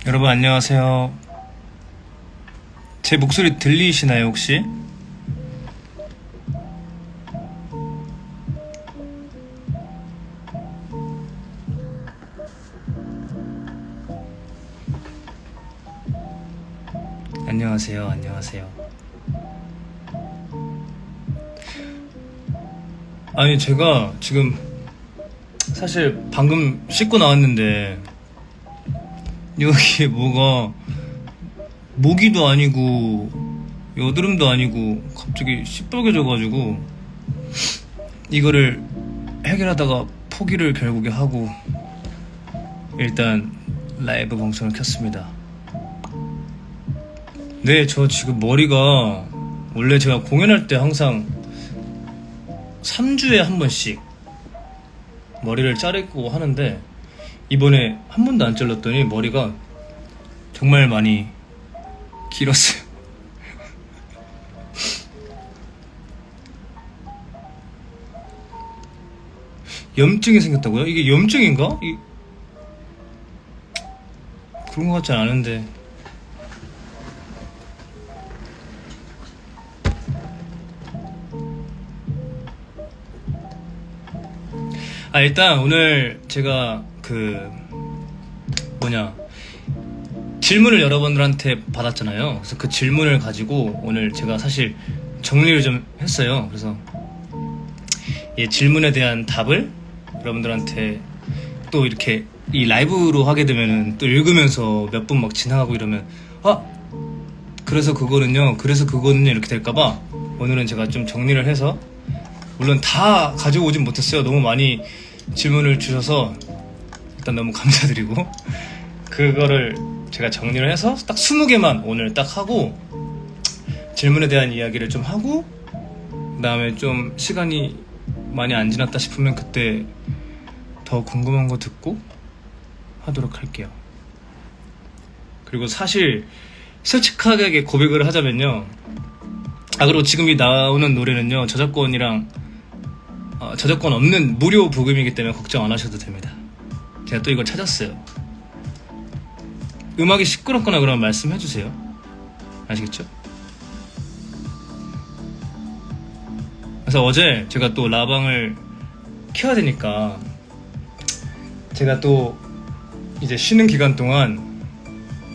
여러분 안녕하세요. 제 목소리 들리시나요 혹시? 안녕하세요. 아니 제가 지금 사실 방금 씻고 나왔는데 여기 뭐가 모기도 아니고 여드름도 아니고 갑자기 시뻘개져가지고 이거를 해결하다가 포기를 결국에 하고 일단 라이브 방송을 켰습니다. 네, 저 지금 머리가 원래 제가 공연할 때 항상 3주에 한 번씩 머리를 자르고 하는데 이번에 한 번도 안 잘랐더니 머리가 정말 많이 길었어요. 염증이 생겼다고요? 이게 염증인가? 그런 것 같지 않은데. 일단 오늘 제가 질문을 여러분들한테 받았잖아요. 그래서 그 질문을 가지고 오늘 제가 사실 정리를 좀 했어요. 그래서 이 질문에 대한 답을 여러분들한테 또 이렇게 이 라이브로 하게 되면은 또 읽으면서 몇 분 막 지나가고 이러면 그래서 그거는요 이렇게 될까봐 오늘은 제가 좀 정리를 해서, 물론 다 가져오진 못했어요. 너무 많이 질문을 주셔서 일단 너무 감사드리고 그거를 제가 정리를 해서 딱 20개만 오늘 딱 하고 질문에 대한 이야기를 좀 하고, 그 다음에 좀 시간이 많이 안 지났다 싶으면 그때 더 궁금한 거 듣고 하도록 할게요. 그리고 사실 솔직하게 고백을 하자면요, 그리고 지금 이 나오는 노래는요 저작권 없는 무료 부금이기 때문에 걱정 안 하셔도 됩니다. 제가 또 이걸 찾았어요. 음악이 시끄럽거나 그러면 말씀해주세요. 아시겠죠? 그래서 어제 제가 또 라방을 켜야 되니까 제가 또 이제 쉬는 기간 동안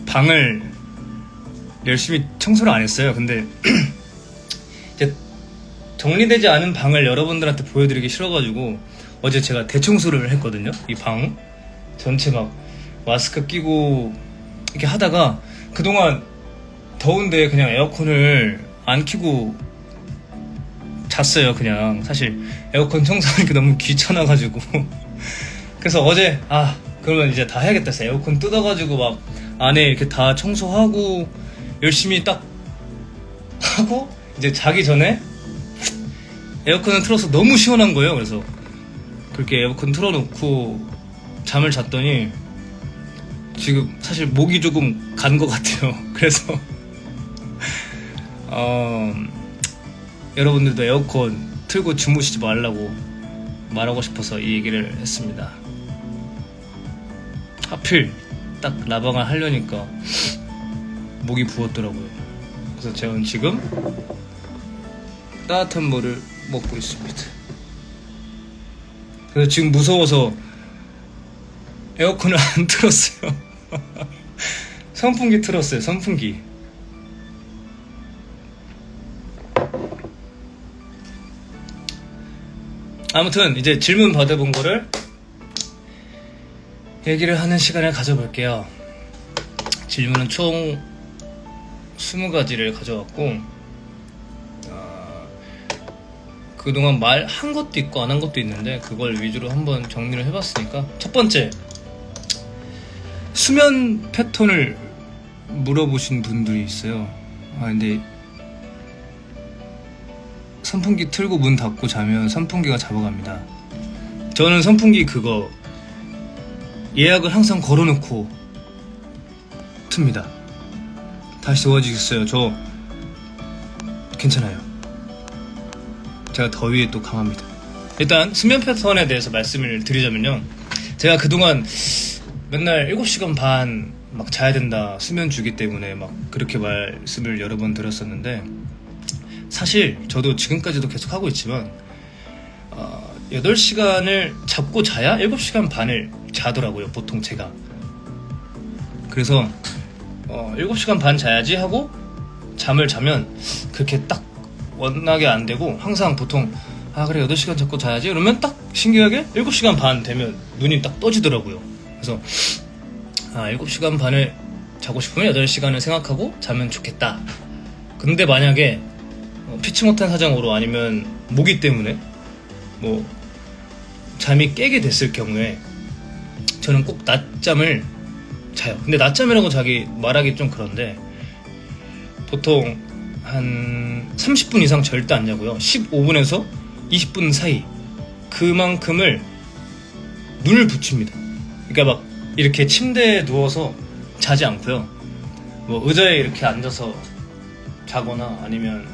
방을 열심히 청소를 안 했어요. 근데 이제 정리되지 않은 방을 여러분들한테 보여드리기 싫어가지고 어제 제가 대청소를 했거든요. 이 방 전체 막 마스크 끼고 이렇게 하다가 그동안 더운데 그냥 에어컨을 안 켜고 잤어요. 그냥 사실 에어컨 청소하니까 너무 귀찮아가지고 그래서 어제 그러면 이제 다 해야겠다 해서 에어컨 뜯어가지고 막 안에 이렇게 다 청소하고 열심히 딱 하고 이제 자기 전에 에어컨을 틀어서 너무 시원한 거예요. 그래서 그렇게 에어컨 틀어놓고 잠을 잤더니 지금 사실 목이 조금 간 것 같아요. 그래서 여러분들도 에어컨 틀고 주무시지 말라고 말하고 싶어서 이 얘기를 했습니다. 하필 딱 라방을 하려니까 목이 부었더라고요. 그래서 제가 지금 따뜻한 물을 먹고 있습니다. 그래서 지금 무서워서 에어컨을 안 틀었어요. 선풍기 틀었어요. 선풍기. 아무튼 이제 질문 받아본 거를 얘기를 하는 시간을 가져볼게요. 질문은 총 20가지를 가져왔고 그동안 말한 것도 있고 안 한 것도 있는데 그걸 위주로 한번 정리를 해봤으니까, 첫 번째, 수면 패턴을 물어보신 분들이 있어요. 근데 선풍기 틀고 문 닫고 자면 선풍기가 잡아갑니다. 저는 선풍기 그거 예약을 항상 걸어놓고 틉니다. 다시 더워지겠어요. 저 괜찮아요. 제가 더위에 또 강합니다. 일단 수면 패턴에 대해서 말씀을 드리자면요, 제가 그동안 맨날 7시간 반 막 자야 된다, 수면 주기 때문에 막 그렇게 말씀을 여러 번 들었었는데, 사실 저도 지금까지도 계속 하고 있지만 8시간을 잡고 자야 7시간 반을 자더라고요, 보통 제가. 그래서 7시간 반 자야지 하고 잠을 자면 그렇게 딱 원하게 안 되고, 항상 보통 그래 8시간 잡고 자야지 그러면 딱 신기하게 7시간 반 되면 눈이 딱 떠지더라고요. 그래서 7시간 반을 자고 싶으면 8시간을 생각하고 자면 좋겠다. 근데 만약에 피치 못한 사정으로 아니면 모기 때문에 뭐 잠이 깨게 됐을 경우에 저는 꼭 낮잠을 자요. 근데 낮잠이라고 말하기 좀 그런데, 보통 한 30분 이상 절대 안 자고요. 15분에서 20분 사이 그만큼을 눈을 붙입니다. 그러니까 막 이렇게 침대에 누워서 자지 않고요. 뭐 의자에 이렇게 앉아서 자거나 아니면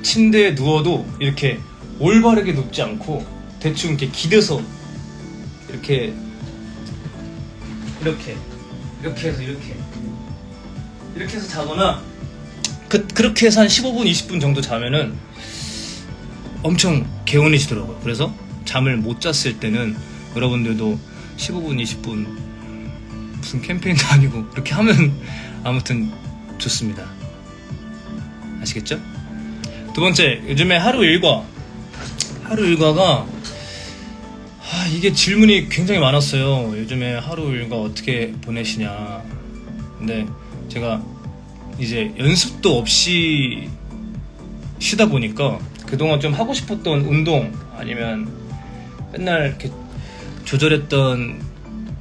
침대에 누워도 이렇게 올바르게 눕지 않고 대충 이렇게 기대서 이렇게 해서 이렇게 해서 자거나, 그렇게 해서 한 15분 20분 정도 자면은 엄청 개운해지더라고요. 그래서 잠을 못 잤을 때는 여러분들도 15분 20분 무슨 캠페인도 아니고 그렇게 하면 아무튼 좋습니다. 아시겠죠? 두 번째, 요즘에 하루 일과가 이게 질문이 굉장히 많았어요. 요즘에 하루 일과 어떻게 보내시냐. 근데 제가 이제 연습도 없이 쉬다 보니까 그동안 좀 하고 싶었던 운동 아니면 맨날 이렇게 조절했던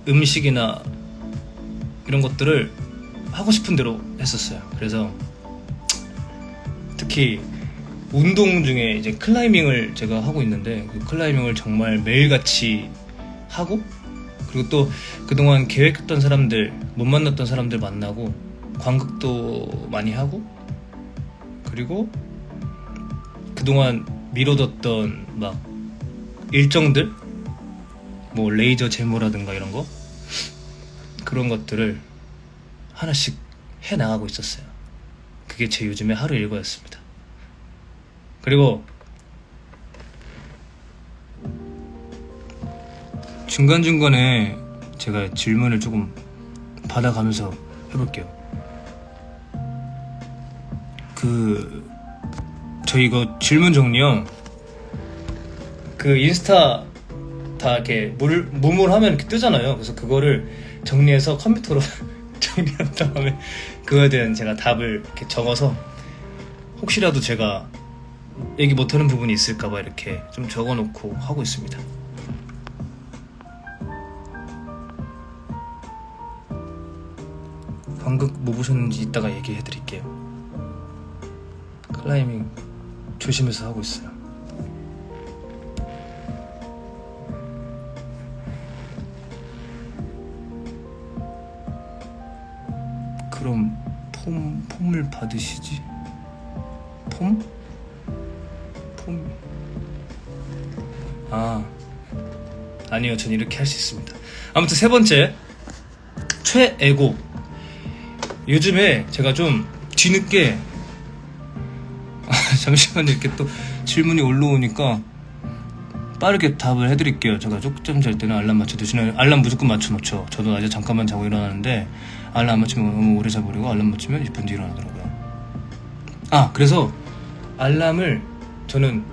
음식이나 이런 것들을 하고 싶은 대로 했었어요. 그래서 특히 운동 중에 이제 클라이밍을 제가 하고 있는데, 그 클라이밍을 정말 매일같이 하고, 그리고 또 그동안 계획했던 사람들, 못 만났던 사람들 만나고, 관극도 많이 하고, 그리고 그동안 미뤄뒀던 막 일정들, 뭐 레이저 제모라든가 이런 거, 그런 것들을 하나씩 해나가고 있었어요. 그게 제 요즘의 하루 일과였습니다. 그리고 중간중간에 제가 질문을 조금 받아가면서 해볼게요. 저 이거 질문 정리요, 그 인스타 다 이렇게 무물하면 이렇게 뜨잖아요. 그래서 그거를 정리해서 컴퓨터로 정리한 다음에 그거에 대한 제가 답을 이렇게 적어서, 혹시라도 제가 얘기 못하는 부분이 있을까봐 이렇게 좀 적어놓고 하고 있습니다. 관극 뭐 보셨는지 이따가 얘기해드릴게요. 클라이밍 조심해서 하고 있어요. 그럼 폼을 받으시지? 폼? 아니요, 전 이렇게 할 수 있습니다. 아무튼 세 번째, 최애곡. 요즘에 제가 좀 뒤늦게 잠시만요, 이렇게 또 질문이 올라오니까 빠르게 답을 해드릴게요. 제가 쪽잠 잘 때는 알람 맞춰두시나요? 알람 무조건 맞춰놓죠. 저도 낮에 잠깐만 자고 일어나는데 알람 안 맞추면 너무 오래 자버리고, 알람 맞추면 20분 뒤에 일어나더라고요. 그래서 알람을 저는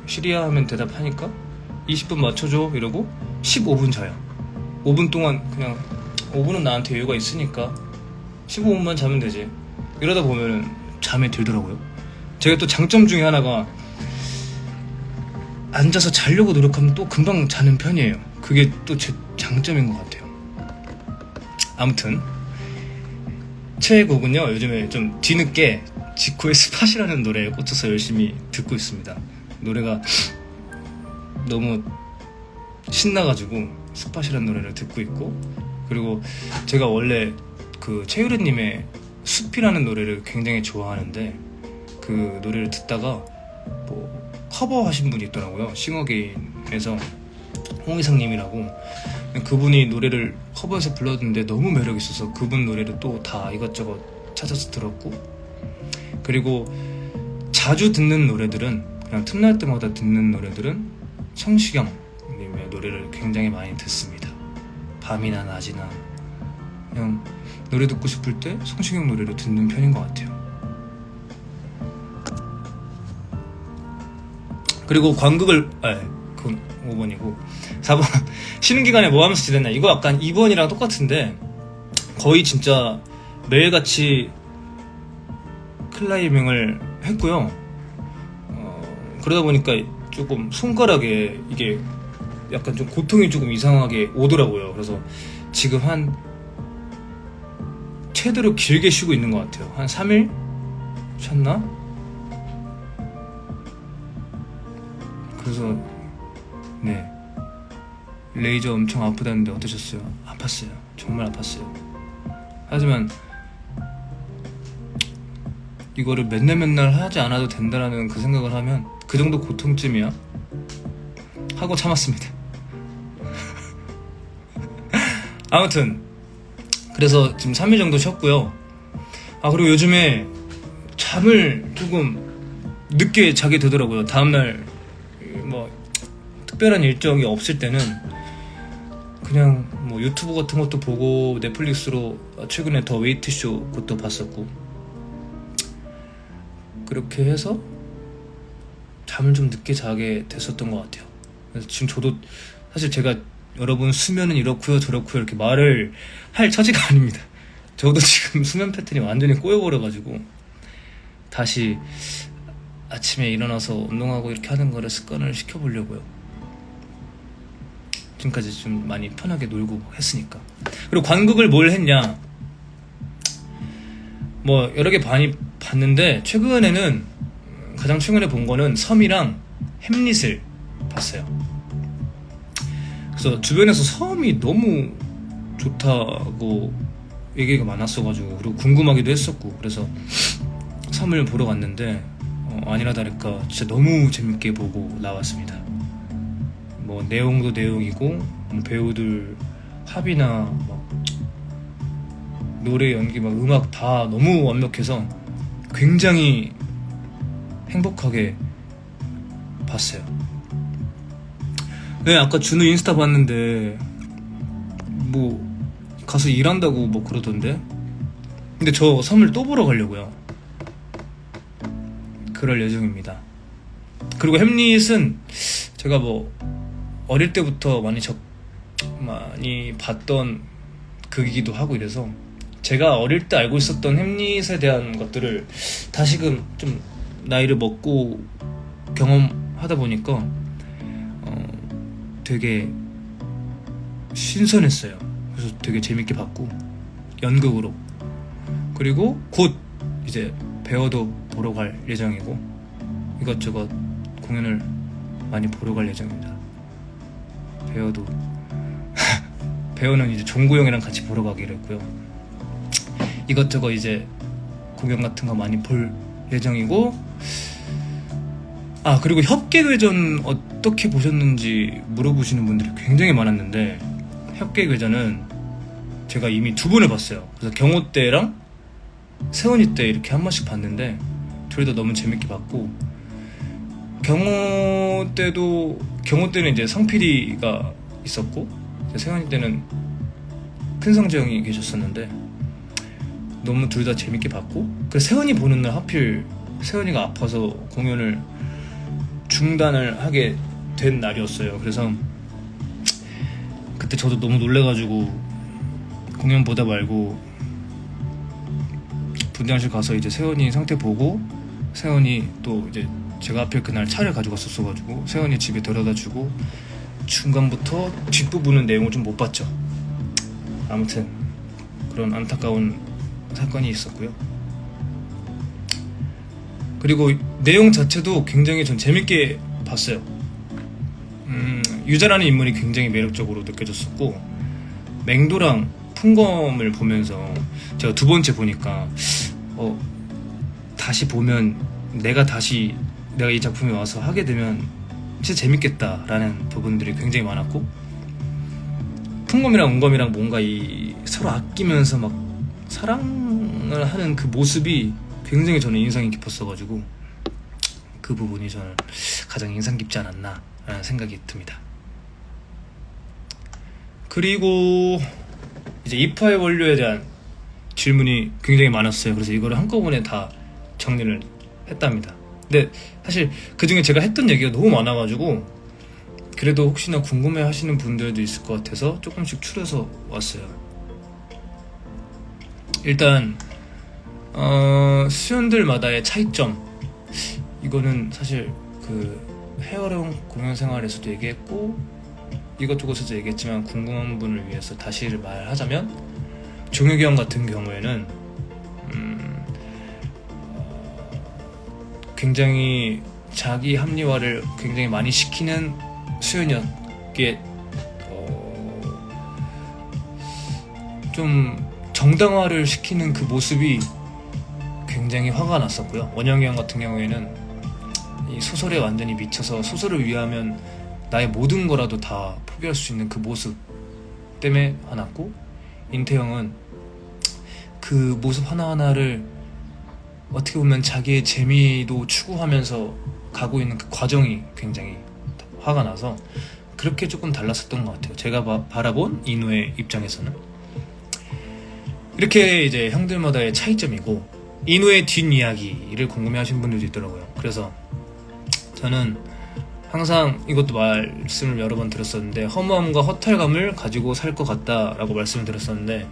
시리아 하면 대답하니까 20분 맞춰줘 이러고 15분 자요. 5분 동안 그냥 5분은 나한테 여유가 있으니까 15분만 자면 되지. 이러다 보면은 잠에 들더라고요. 제가 또 장점 중에 하나가 앉아서 자려고 노력하면 또 금방 자는 편이에요. 그게 또 제 장점인 것 같아요. 아무튼 최애곡은요, 요즘에 좀 뒤늦게 지코의 스팟이라는 노래에 꽂혀서 열심히 듣고 있습니다. 노래가 너무 신나가지고 스팟이라는 노래를 듣고 있고, 그리고 제가 원래 그 최유리님의 숲이라는 노래를 굉장히 좋아하는데, 그 노래를 듣다가 뭐 커버하신 분이 있더라고요. 싱어게인에서 홍희상님이라고. 그분이 노래를 커버해서 불렀는데 너무 매력 있어서 그분 노래를 또 다 이것저것 찾아서 들었고, 그리고 자주 듣는 노래들은, 그냥 틈날 때마다 듣는 노래들은 성시경님의 노래를 굉장히 많이 듣습니다. 밤이나 낮이나 그냥 노래 듣고 싶을 때 성시경 노래를 듣는 편인 것 같아요. 그리고 관극을, 그건 5번이고 4번 쉬는 기간에 뭐 하면서 지냈나, 이거 약간 2번이랑 똑같은데 거의 진짜 매일같이 클라이밍을 했고요. 그러다 보니까 조금 손가락에 이게 약간 좀 고통이 조금 이상하게 오더라고요. 그래서 지금 한 최대로 길게 쉬고 있는 것 같아요. 한 3일 쉬었나? 그래서 네, 레이저 엄청 아프다는데 어떠셨어요? 아팠어요. 정말 아팠어요. 하지만 이거를 맨날 하지 않아도 된다라는 그 생각을 하면 그 정도 고통쯤이야 하고 참았습니다. 아무튼 그래서 지금 3일 정도 쉬었고요. 그리고 요즘에 잠을 조금 늦게 자게 되더라고요. 다음날 뭐 특별한 일정이 없을 때는 그냥 뭐 유튜브 같은 것도 보고, 넷플릭스로 최근에 더 웨이트쇼 그것도 봤었고, 그렇게 해서 잠을 좀 늦게 자게 됐었던 것 같아요. 그래서 지금 저도 사실 제가 여러분 수면은 이렇고요 저렇고요 이렇게 말을 할 처지가 아닙니다. 저도 지금 수면 패턴이 완전히 꼬여버려가지고 다시 아침에 일어나서 운동하고 이렇게 하는 거를 습관을 시켜보려고요. 지금까지 좀 많이 편하게 놀고 했으니까. 그리고 관극을 뭘 했냐, 뭐 여러 개 많이 봤는데 최근에는 가장 최근에 본 거는 섬이랑 햄릿을 봤어요. 그래서 주변에서 섬이 너무 좋다고 얘기가 많았어가지고, 그리고 궁금하기도 했었고, 그래서 섬을 보러 갔는데 아니나 다를까 진짜 너무 재밌게 보고 나왔습니다. 뭐 내용도 내용이고, 배우들 합이나 막 노래, 연기, 막 음악 다 너무 완벽해서 굉장히 행복하게 봤어요. 네, 아까 준우 인스타 봤는데 뭐 가서 일한다고 뭐 그러던데. 근데 저 섬을 또 보러 가려고요. 그럴 예정입니다. 그리고 햄릿은 제가 뭐 어릴 때부터 많이 봤던 극이기도 하고 이래서 제가 어릴 때 알고 있었던 햄릿에 대한 것들을 다시금 좀 나이를 먹고 경험하다 보니까 되게 신선했어요. 그래서 되게 재밌게 봤고, 연극으로. 그리고 곧 이제 배어도 보러 갈 예정이고, 이것저것 공연을 많이 보러 갈 예정입니다. 배어도 배어는 이제 종구 형이랑 같이 보러 가기로 했고요. 이것저것 이제 공연 같은 거 많이 볼 예정이고, 그리고 협객외전 어떻게 보셨는지 물어보시는 분들이 굉장히 많았는데, 협객외전은 제가 이미 2번을 봤어요. 그래서 경호 때랑 세원이 때 이렇게 한 번씩 봤는데 둘 다 너무 재밌게 봤고, 경호 때는 이제 성PD가 있었고, 세원이 때는 큰성재 형이 계셨었는데 너무 둘 다 재밌게 봤고, 그래서 세원이 보는 날 하필 세원이가 아파서 공연을 중단을 하게 된 날이었어요. 그래서 그때 저도 너무 놀래가지고 공연 보다 말고 분장실 가서 이제 세원이 상태 보고, 세원이 또 이제 제가 하필 그날 차를 가지고 갔었어가지고 세원이 집에 데려다주고 중간부터 뒷부분은 내용을 좀 못 봤죠. 아무튼 그런 안타까운 사건이 있었고요. 그리고 내용 자체도 굉장히 전 재밌게 봤어요. 유자라는 인물이 굉장히 매력적으로 느껴졌었고, 맹도랑 풍검을 보면서 제가 2번째 보니까 다시 보면 내가 이 작품에 와서 하게 되면 진짜 재밌겠다라는 부분들이 굉장히 많았고, 푼검이랑 은검이랑 뭔가 이 서로 아끼면서 막 사랑을 하는 그 모습이 굉장히 저는 인상이 깊었어가지고 그 부분이 저는 가장 인상 깊지 않았나 라는 생각이 듭니다. 그리고 이제 이파의 원료에 대한 질문이 굉장히 많았어요. 그래서 이거를 한꺼번에 다 정리를 했답니다. 근데 사실 그 중에 제가 했던 얘기가 너무 많아가지고 그래도 혹시나 궁금해 하시는 분들도 있을 것 같아서 조금씩 추려서 왔어요. 일단 수연들마다의 차이점, 이거는 사실 그 헤어롱 공연 생활에서도 얘기했고 이것저것에서 얘기했지만 궁금한 분을 위해서 다시 말하자면 종혁이 형 같은 경우에는 굉장히 자기 합리화를 굉장히 많이 시키는 수연이었기에 좀 정당화를 시키는 그 모습이 굉장히 화가 났었고요. 원영이 형 같은 경우에는 이 소설에 완전히 미쳐서 소설을 위하면 나의 모든 거라도 다 포기할 수 있는 그 모습 때문에 화났고, 인태형은 그 모습 하나하나를 어떻게 보면 자기의 재미도 추구하면서 가고 있는 그 과정이 굉장히 화가 나서 그렇게 조금 달랐었던 것 같아요. 제가 바라본 인우의 입장에서는. 이렇게 이제 형들마다의 차이점이고, 인우의 뒷이야기를 궁금해하시는 분들도 있더라고요. 그래서 저는 항상 이것도 말씀을 여러 번 드렸었는데, 허무함과 허탈감을 가지고 살 것 같다라고 말씀을 드렸었는데,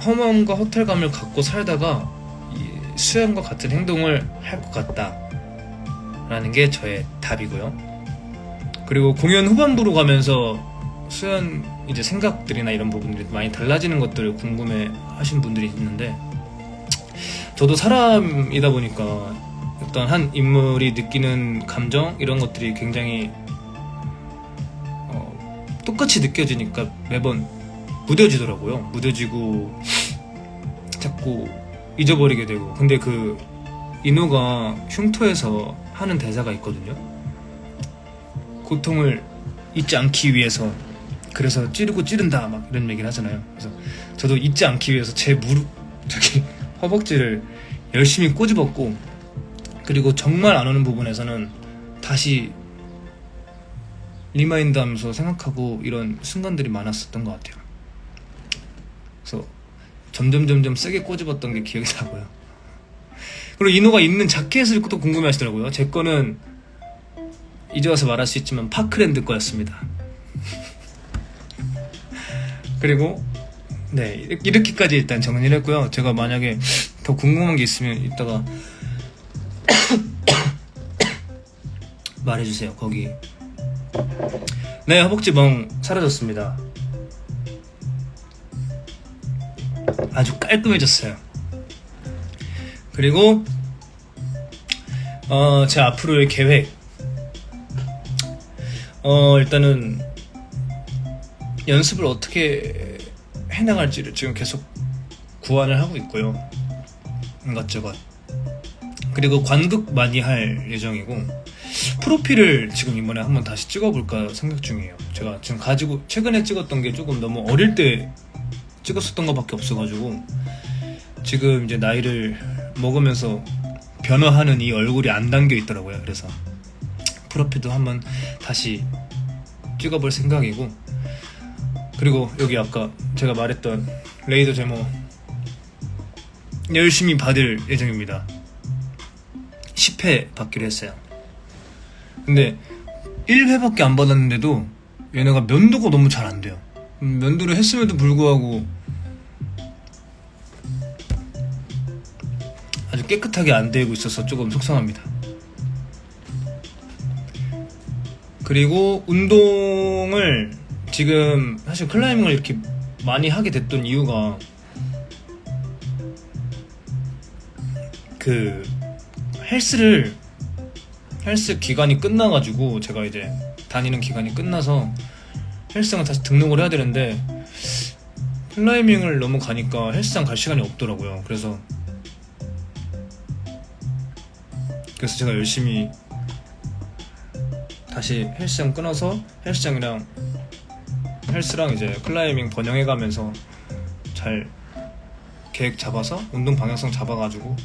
허무함과 허탈감을 갖고 살다가 이 수연과 같은 행동을 할 것 같다라는 게 저의 답이고요. 그리고 공연 후반부로 가면서 수연 이제 생각들이나 이런 부분들이 많이 달라지는 것들을 궁금해 하신 분들이 있는데, 저도 사람이다 보니까 어떤 한 인물이 느끼는 감정 이런 것들이 굉장히 똑같이 느껴지니까 매번 무뎌지더라고요. 무뎌지고 자꾸 잊어버리게 되고. 근데 그 인우가 흉터에서 하는 대사가 있거든요. 고통을 잊지 않기 위해서 그래서 찌르고 찌른다 막 이런 얘기를 하잖아요. 그래서 저도 잊지 않기 위해서 제 무릎 저기 허벅지를 열심히 꼬집었고, 그리고 정말 안 오는 부분에서는 다시 리마인드 하면서 생각하고 이런 순간들이 많았었던 것 같아요. 그래서 점점 세게 꼬집었던 게 기억이 나고요. 그리고 인호가 입는 자켓을 또 궁금해 하시더라고요. 제 거는 이제 와서 말할 수 있지만 파크랜드 거였습니다. 그리고 네, 이렇게까지 일단 정리를 했고요. 제가 만약에 더 궁금한 게 있으면 이따가 말해주세요. 거기. 네, 허벅지 멍 사라졌습니다. 아주 깔끔해졌어요. 그리고 제 앞으로의 계획, 일단은 연습을 어떻게 해나갈지를 지금 계속 구안을 하고 있고요. 이것저것. 그리고 관극 많이 할 예정이고, 프로필을 지금 이번에 한번 다시 찍어볼까 생각 중이에요. 제가 지금 가지고 최근에 찍었던 게 조금 너무 어릴 때 찍었었던 것밖에 없어가지고 지금 이제 나이를 먹으면서 변화하는 이 얼굴이 안 담겨 있더라고요. 그래서 프로필도 한번 다시 찍어볼 생각이고, 그리고 여기 아까 제가 말했던 레이더 제모 열심히 받을 예정입니다. 10회 받기로 했어요. 근데 1회밖에 안 받았는데도 얘네가 면도가 너무 잘 안 돼요. 면도를 했음에도 불구하고 아주 깨끗하게 안 되고 있어서 조금 속상합니다. 그리고 운동을 지금 사실 클라이밍을 이렇게 많이 하게 됐던 이유가 그 헬스 기간이 끝나가지고, 제가 이제 다니는 기간이 끝나서 헬스장을 다시 등록을 해야 되는데 클라이밍을 너무 가니까 헬스장 갈 시간이 없더라고요. 그래서 제가 열심히 다시 헬스장 끊어서 헬스장이랑 헬스랑 이제 클라이밍 번영해가면서 잘 계획 잡아서 운동 방향성 잡아가지고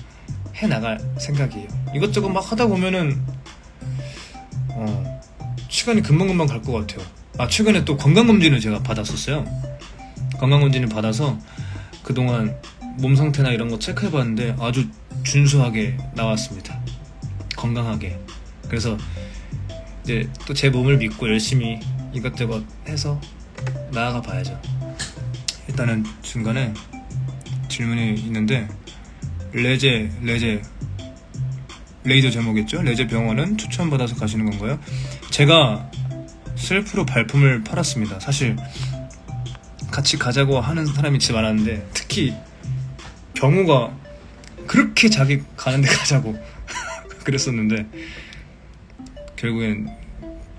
해 나갈 생각이에요. 이것저것 막 하다 보면은 시간이 금방금방 갈 것 같아요. 최근에 또 건강검진을 제가 받았었어요. 건강검진을 받아서 그동안 몸 상태나 이런 거 체크해봤는데 아주 준수하게 나왔습니다. 건강하게. 그래서 이제 또 제 몸을 믿고 열심히 이것저것 해서 나아가 봐야죠. 일단은 중간에 질문이 있는데 레이저 제목이겠죠? 레제 병원은 추천받아서 가시는 건가요? 제가 셀프로 발품을 팔았습니다. 사실 같이 가자고 하는 사람이 진짜 많았는데 특히 병우가 그렇게 자기 가는데 가자고 그랬었는데 결국엔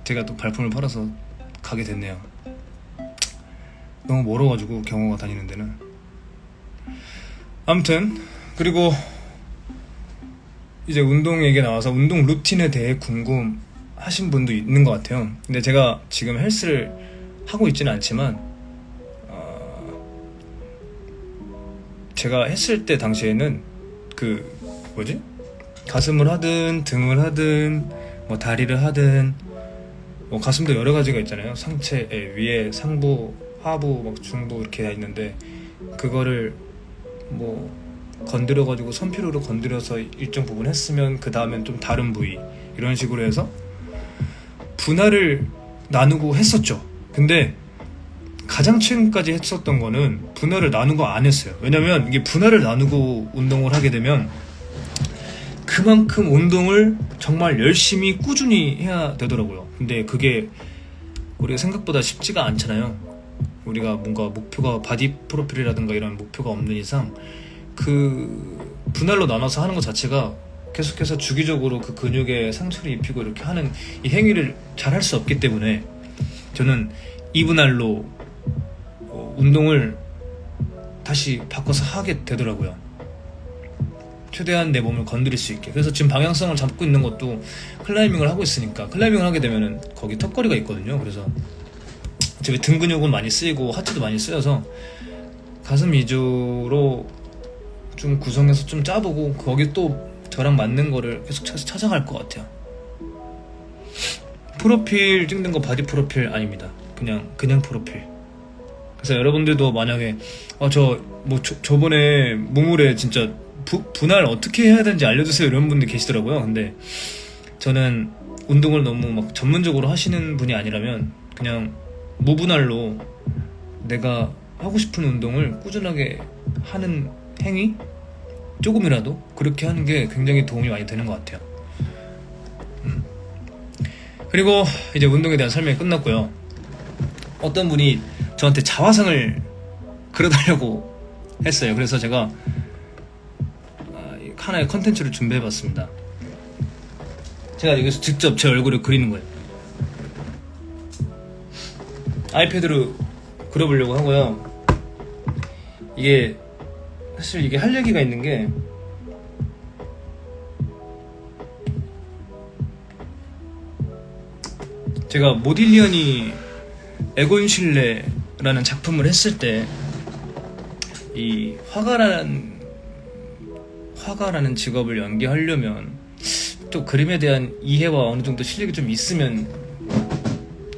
제가 또 발품을 팔아서 가게 됐네요. 너무 멀어가지고 경호가 다니는 데는. 아무튼 그리고 이제 운동 얘기 나와서 운동 루틴에 대해 궁금하신 분도 있는 것 같아요. 근데 제가 지금 헬스를 하고 있지는 않지만 제가 했을 때 당시에는 가슴을 하든 등을 하든 뭐 다리를 하든 뭐 가슴도 여러 가지가 있잖아요. 상체 위에 상부, 하부, 막 중부 이렇게 다 있는데 그거를 뭐 건드려가지고 선피로로 건드려서 일정 부분 했으면 그 다음엔 좀 다른 부위 이런 식으로 해서 분할을 나누고 했었죠. 근데 가장 최근까지 했었던 거는 분할을 나누고 안 했어요. 왜냐면 이게 분할을 나누고 운동을 하게 되면 그만큼 운동을 정말 열심히 꾸준히 해야 되더라고요. 근데 그게 우리가 생각보다 쉽지가 않잖아요. 우리가 뭔가 목표가 바디 프로필이라든가 이런 목표가 없는 이상 그 분할로 나눠서 하는 것 자체가 계속해서 주기적으로 그 근육에 상처를 입히고 이렇게 하는 이 행위를 잘 할 수 없기 때문에 저는 이 분할로 운동을 다시 바꿔서 하게 되더라고요. 최대한 내 몸을 건드릴 수 있게. 그래서 지금 방향성을 잡고 있는 것도 클라이밍을 하고 있으니까 클라이밍을 하게 되면은 거기 턱걸이가 있거든요. 그래서 제 등 근육은 많이 쓰이고 하체도 많이 쓰여서 가슴 위주로 좀 구성해서 좀 짜보고 거기 또 저랑 맞는 거를 계속 찾아갈 것 같아요. 프로필 찍는 거 바디 프로필 아닙니다. 그냥 프로필. 그래서 여러분들도 만약에 저번에 몸무게 진짜 분할 어떻게 해야 되는지 알려주세요 이런 분들 계시더라고요. 근데 저는 운동을 너무 막 전문적으로 하시는 분이 아니라면 그냥 무분할로 내가 하고 싶은 운동을 꾸준하게 하는 행위? 조금이라도 그렇게 하는 게 굉장히 도움이 많이 되는 것 같아요. 그리고 이제 운동에 대한 설명이 끝났고요. 어떤 분이 저한테 자화상을 그려달라고 했어요. 그래서 제가 하나의 컨텐츠를 준비해봤습니다. 제가 여기서 직접 제 얼굴을 그리는 거예요. 아이패드로 그려보려고 하고요. 사실 이게 할 얘기가 있는 게 제가 모딜리아니 에곤실레라는 작품을 했을 때 이 화가라는 직업을 연기하려면 또 그림에 대한 이해와 어느 정도 실력이 좀 있으면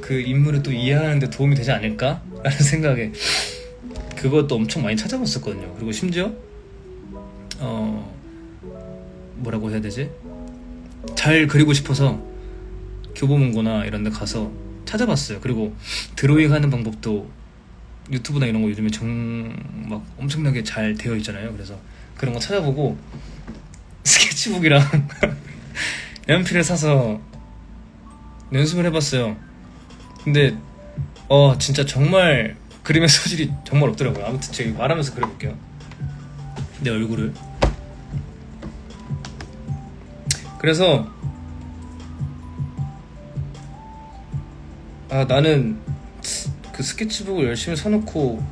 그 인물을 또 이해하는 데 도움이 되지 않을까? 라는 생각에 그것도 엄청 많이 찾아봤었거든요. 그리고 심지어 뭐라고 해야 되지? 잘 그리고 싶어서 교보문고나 이런 데 가서 찾아봤어요. 그리고 드로잉 하는 방법도 유튜브나 이런 거 요즘에 막 엄청나게 잘 되어 있잖아요. 그래서 그런 거 찾아보고 스케치북이랑 연필을 사서 연습을 해봤어요. 근데 진짜 정말 그림의 소질이 정말 없더라고요. 아무튼 제가 말하면서 그려볼게요. 내 얼굴을. 그래서 나는 그 스케치북을 열심히 사놓고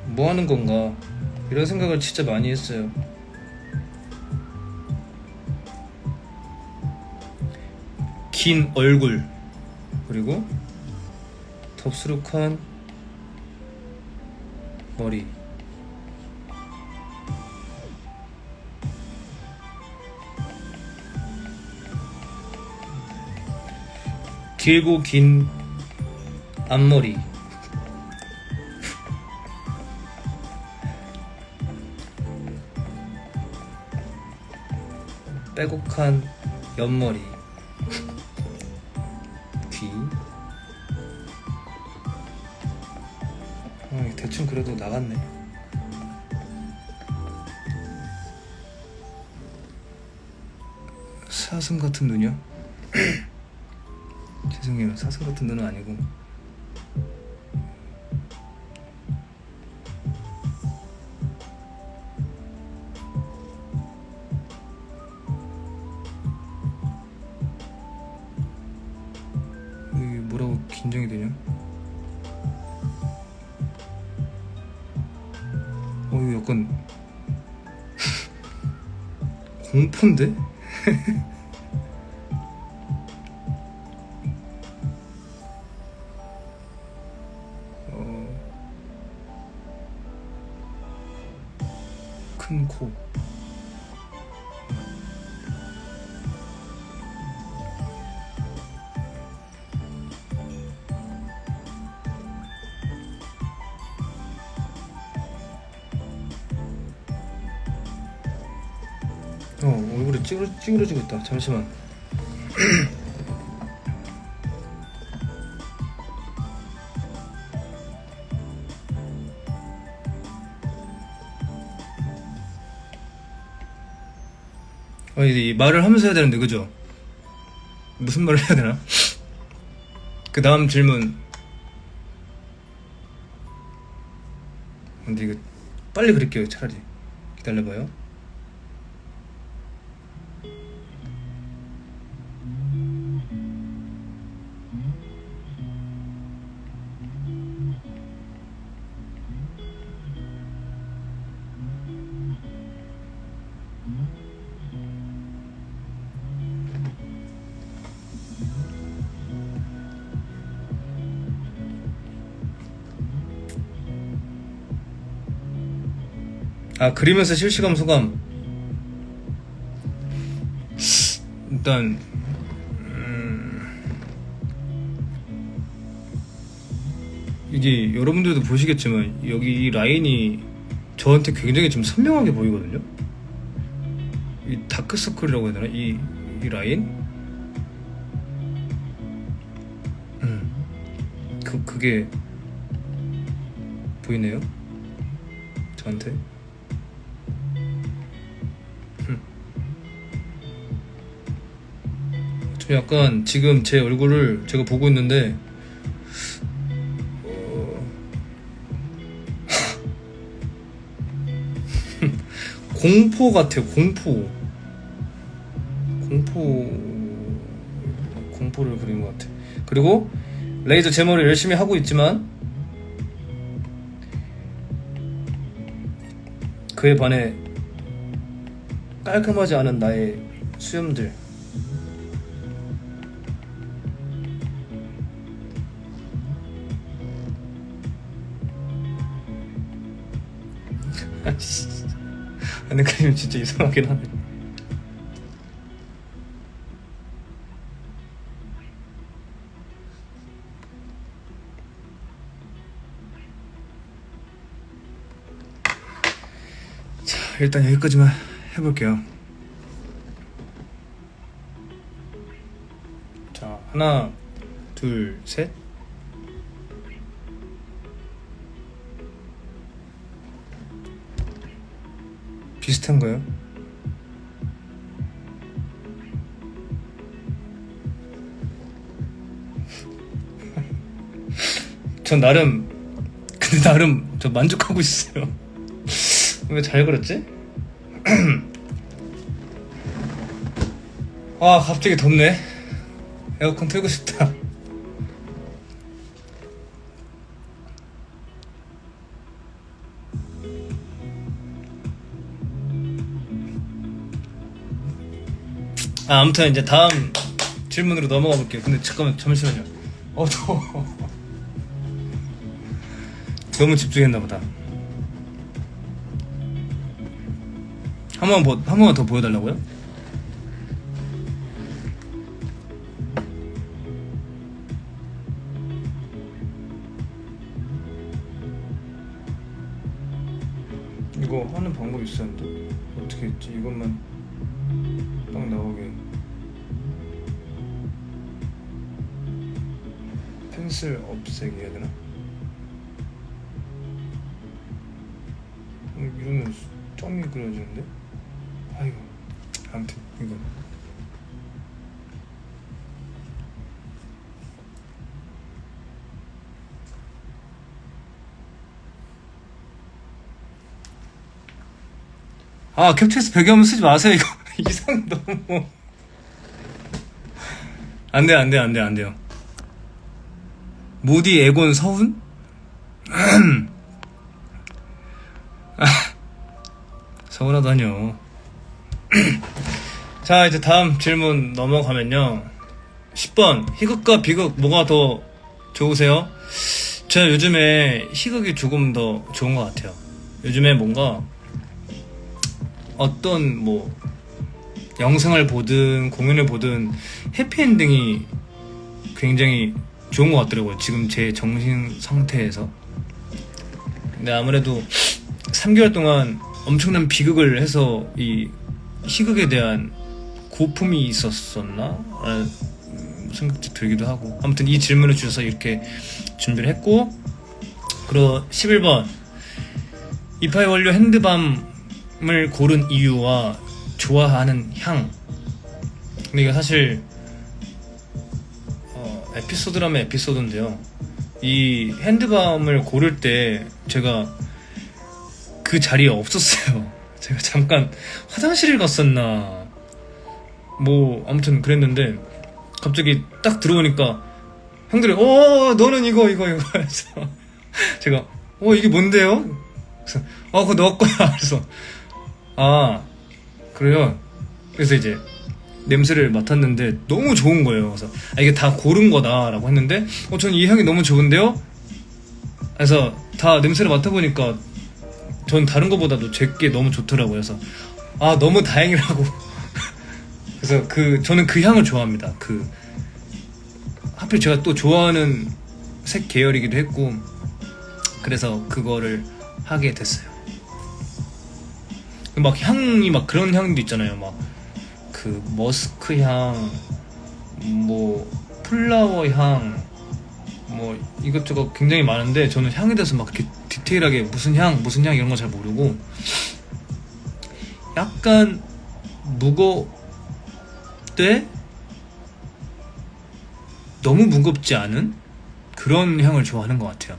뭐 하는 건가 이런 생각을 진짜 많이 했어요. 긴 얼굴, 그리고 덥수룩한 머리. 길고 긴 앞머리. 빼곡한 옆머리. 귀. 대충 그래도 나갔네. 사슴 같은 눈이요? 죄송해요, 사슴 같은 눈은 아니고. 이게 뭐라고 긴장이 되냐? 이거 약간 공포인데? 큰 코. 얼굴이 찌그러지고 있다. 잠시만. 이 말을 하면서 해야 되는데, 그죠? 무슨 말을 해야 되나? 그 다음 질문. 근데 이거 빨리 그릴게요, 차라리. 기다려봐요. 그리면서 실시간 소감. 일단 이게 여러분들도 보시겠지만 여기 이 라인이 저한테 굉장히 좀 선명하게 보이거든요. 이 다크서클이라고 해야 되나? 이 라인? 그게 보이네요, 저한테. 좀 약간 지금 제 얼굴을 제가 보고 있는데 공포 같아요. 공포를 그린 것 같아. 그리고 레이저 제 머리 열심히 하고 있지만 그에 반해 깔끔하지 않은 나의 수염들. 근데 그림 진짜 이상하긴 하네. 자, 일단 여기까지만 해볼게요. 자, 하나, 둘, 셋. 비슷한가요? 전 나름 저 만족하고 있어요. 왜 잘 그렸지? 갑자기 덥네. 에어컨 틀고 싶다. 아무튼 이제 다음 질문으로 넘어가 볼게요. 근데 잠시만요. 더워. 너무 집중했나 보다. 한 번만 더 보여달라고요? 이거 하는 방법이 있었는데 어떻게 했지? 이것만 딱 나오게 펜슬 없애기 해야 되나? 이러면 점이 그려지는데? 아이고, 아무튼 이거 캡처해서 배경화면 쓰지 마세요. 이거 이상 너무 안 돼요. 모디 에곤 서훈? 서운하다뇨. 자, 이제 다음 질문 넘어가면요. 10번 희극과 비극 뭐가 더 좋으세요? 제가 요즘에 희극이 조금 더 좋은 것 같아요. 요즘에 뭔가 어떤 뭐 영상을 보든 공연을 보든 해피엔딩이 굉장히 좋은 것 같더라고요. 지금 제 정신 상태에서. 근데 아무래도 3개월 동안 엄청난 비극을 해서 이 희극에 대한 고품이 있었었나? 라는 생각도 들기도 하고. 아무튼 이 질문을 주셔서 이렇게 준비를 했고, 그리고 11번 이파이 원료 핸드밤을 고른 이유와 좋아하는 향. 근데 이게 사실 에피소드라면 에피소드인데요. 이 핸드밤을 고를 때 제가 그 자리에 없었어요. 제가 잠깐 화장실을 갔었나 뭐 아무튼 그랬는데 갑자기 딱 들어오니까 형들이 너는 이거 해서 제가 이게 뭔데요? 그래서 그거 너 거야. 그래서 그래요. 그래서 이제 냄새를 맡았는데 너무 좋은 거예요. 그래서 이게 다 고른 거다라고 했는데 저는 이 향이 너무 좋은데요? 그래서 다 냄새를 맡아보니까 전 다른 거보다도 제게 너무 좋더라고요. 그래서 너무 다행이라고. 그래서 저는 그 향을 좋아합니다. 하필 제가 또 좋아하는 색 계열이기도 했고, 그래서 그거를 하게 됐어요. 막 향이 막 그런 향도 있잖아요. 막 머스크 향, 뭐 플라워 향, 뭐 이것저것 굉장히 많은데 저는 향에 대해서 막 이렇게 디테일하게 무슨 향 이런 거 잘 모르고, 약간 무겁되 너무 무겁지 않은 그런 향을 좋아하는 것 같아요.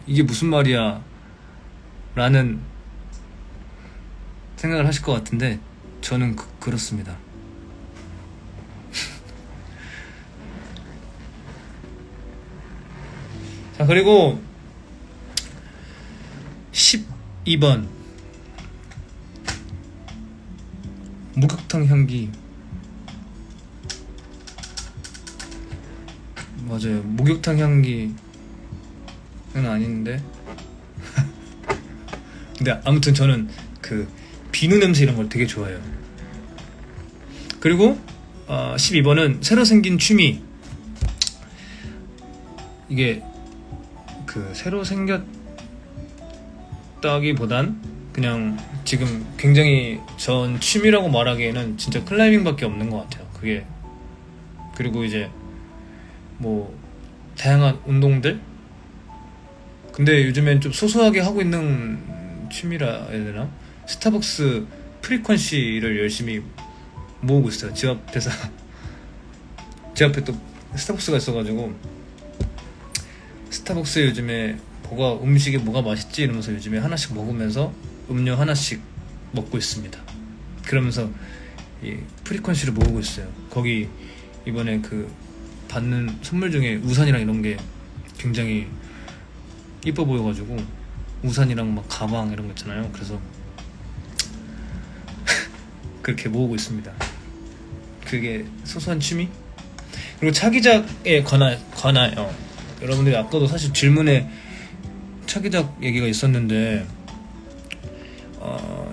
이게 무슨 말이야 라는 생각을 하실 것 같은데 저는 그렇습니다. 자, 그리고 12번 목욕탕 향기. 맞아요. 목욕탕 향기는 아닌데 근데 아무튼 저는 비누 냄새 이런 걸 되게 좋아해요. 그리고 12번은 새로 생긴 취미. 이게 새로 생겼다기보단 그냥 지금 굉장히 전 취미라고 말하기에는 진짜 클라이밍밖에 없는 것 같아요. 그게. 그리고 이제 뭐 다양한 운동들. 근데 요즘엔 좀 소소하게 하고 있는 취미라 해야 되나? 스타벅스 프리퀀시를 열심히 모으고 있어요. 집 앞에서. 제 앞에 또 스타벅스가 있어가지고 스타벅스에 요즘에 음식이 뭐가 맛있지 이러면서 요즘에 하나씩 먹으면서 음료 하나씩 먹고 있습니다. 그러면서 이 프리퀀시를 모으고 있어요. 거기 이번에 받는 선물 중에 우산이랑 이런 게 굉장히 이뻐 보여가지고 우산이랑 막 가방 이런 거 있잖아요. 그래서 그렇게 모으고 있습니다. 그게 소소한 취미? 그리고 차기작에 관하여 여러분들이 아까도 사실 질문에 차기작 얘기가 있었는데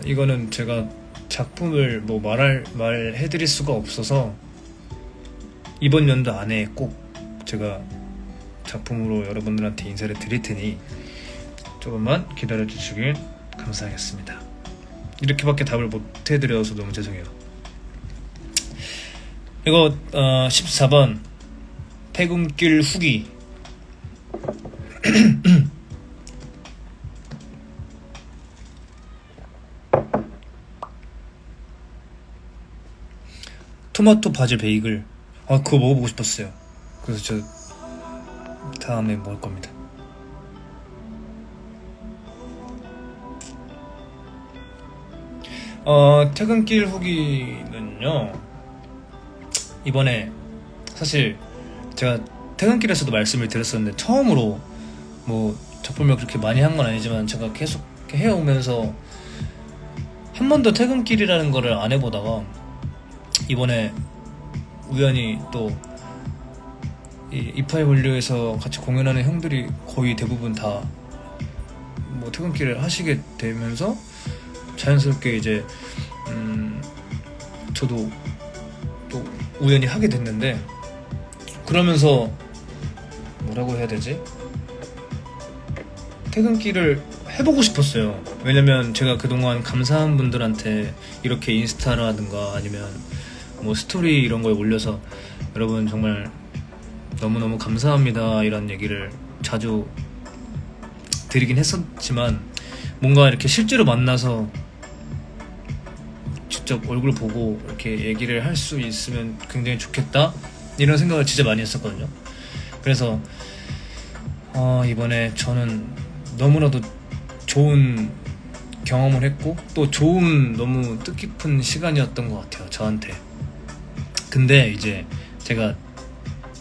이거는 제가 작품을 뭐 말해드릴 수가 없어서 이번 연도 안에 꼭 제가 작품으로 여러분들한테 인사를 드릴 테니 조금만 기다려 주시길 감사하겠습니다. 이렇게밖에 답을 못 해드려서 너무 죄송해요. 이거 14번 퇴근길 후기. 토마토 바질 베이글. 그거 먹어보고 싶었어요. 그래서 저 다음에 먹을 겁니다. 퇴근길 후기는요, 이번에 사실 제가 퇴근길에서도 말씀을 드렸었는데 처음으로 뭐 작품을 그렇게 많이 한 건 아니지만 제가 계속 해오면서 한 번도 퇴근길이라는 거를 안 해보다가 이번에 우연히 또 이파이 원료에서 같이 공연하는 형들이 거의 대부분 다 뭐 퇴근길을 하시게 되면서 자연스럽게 이제 저도 또 우연히 하게 됐는데, 그러면서 뭐라고 해야 되지? 퇴근길을 해보고 싶었어요. 왜냐면 제가 그동안 감사한 분들한테 이렇게 인스타라든가 아니면 뭐 스토리 이런 거에 올려서 여러분 정말 너무너무 감사합니다 이런 얘기를 자주 드리긴 했었지만, 뭔가 이렇게 실제로 만나서 직접 얼굴 보고 이렇게 얘기를 할 수 있으면 굉장히 좋겠다 이런 생각을 진짜 많이 했었거든요. 그래서 이번에 저는 너무나도 좋은 경험을 했고 또 좋은 너무 뜻깊은 시간이었던 것 같아요, 저한테. 근데 이제 제가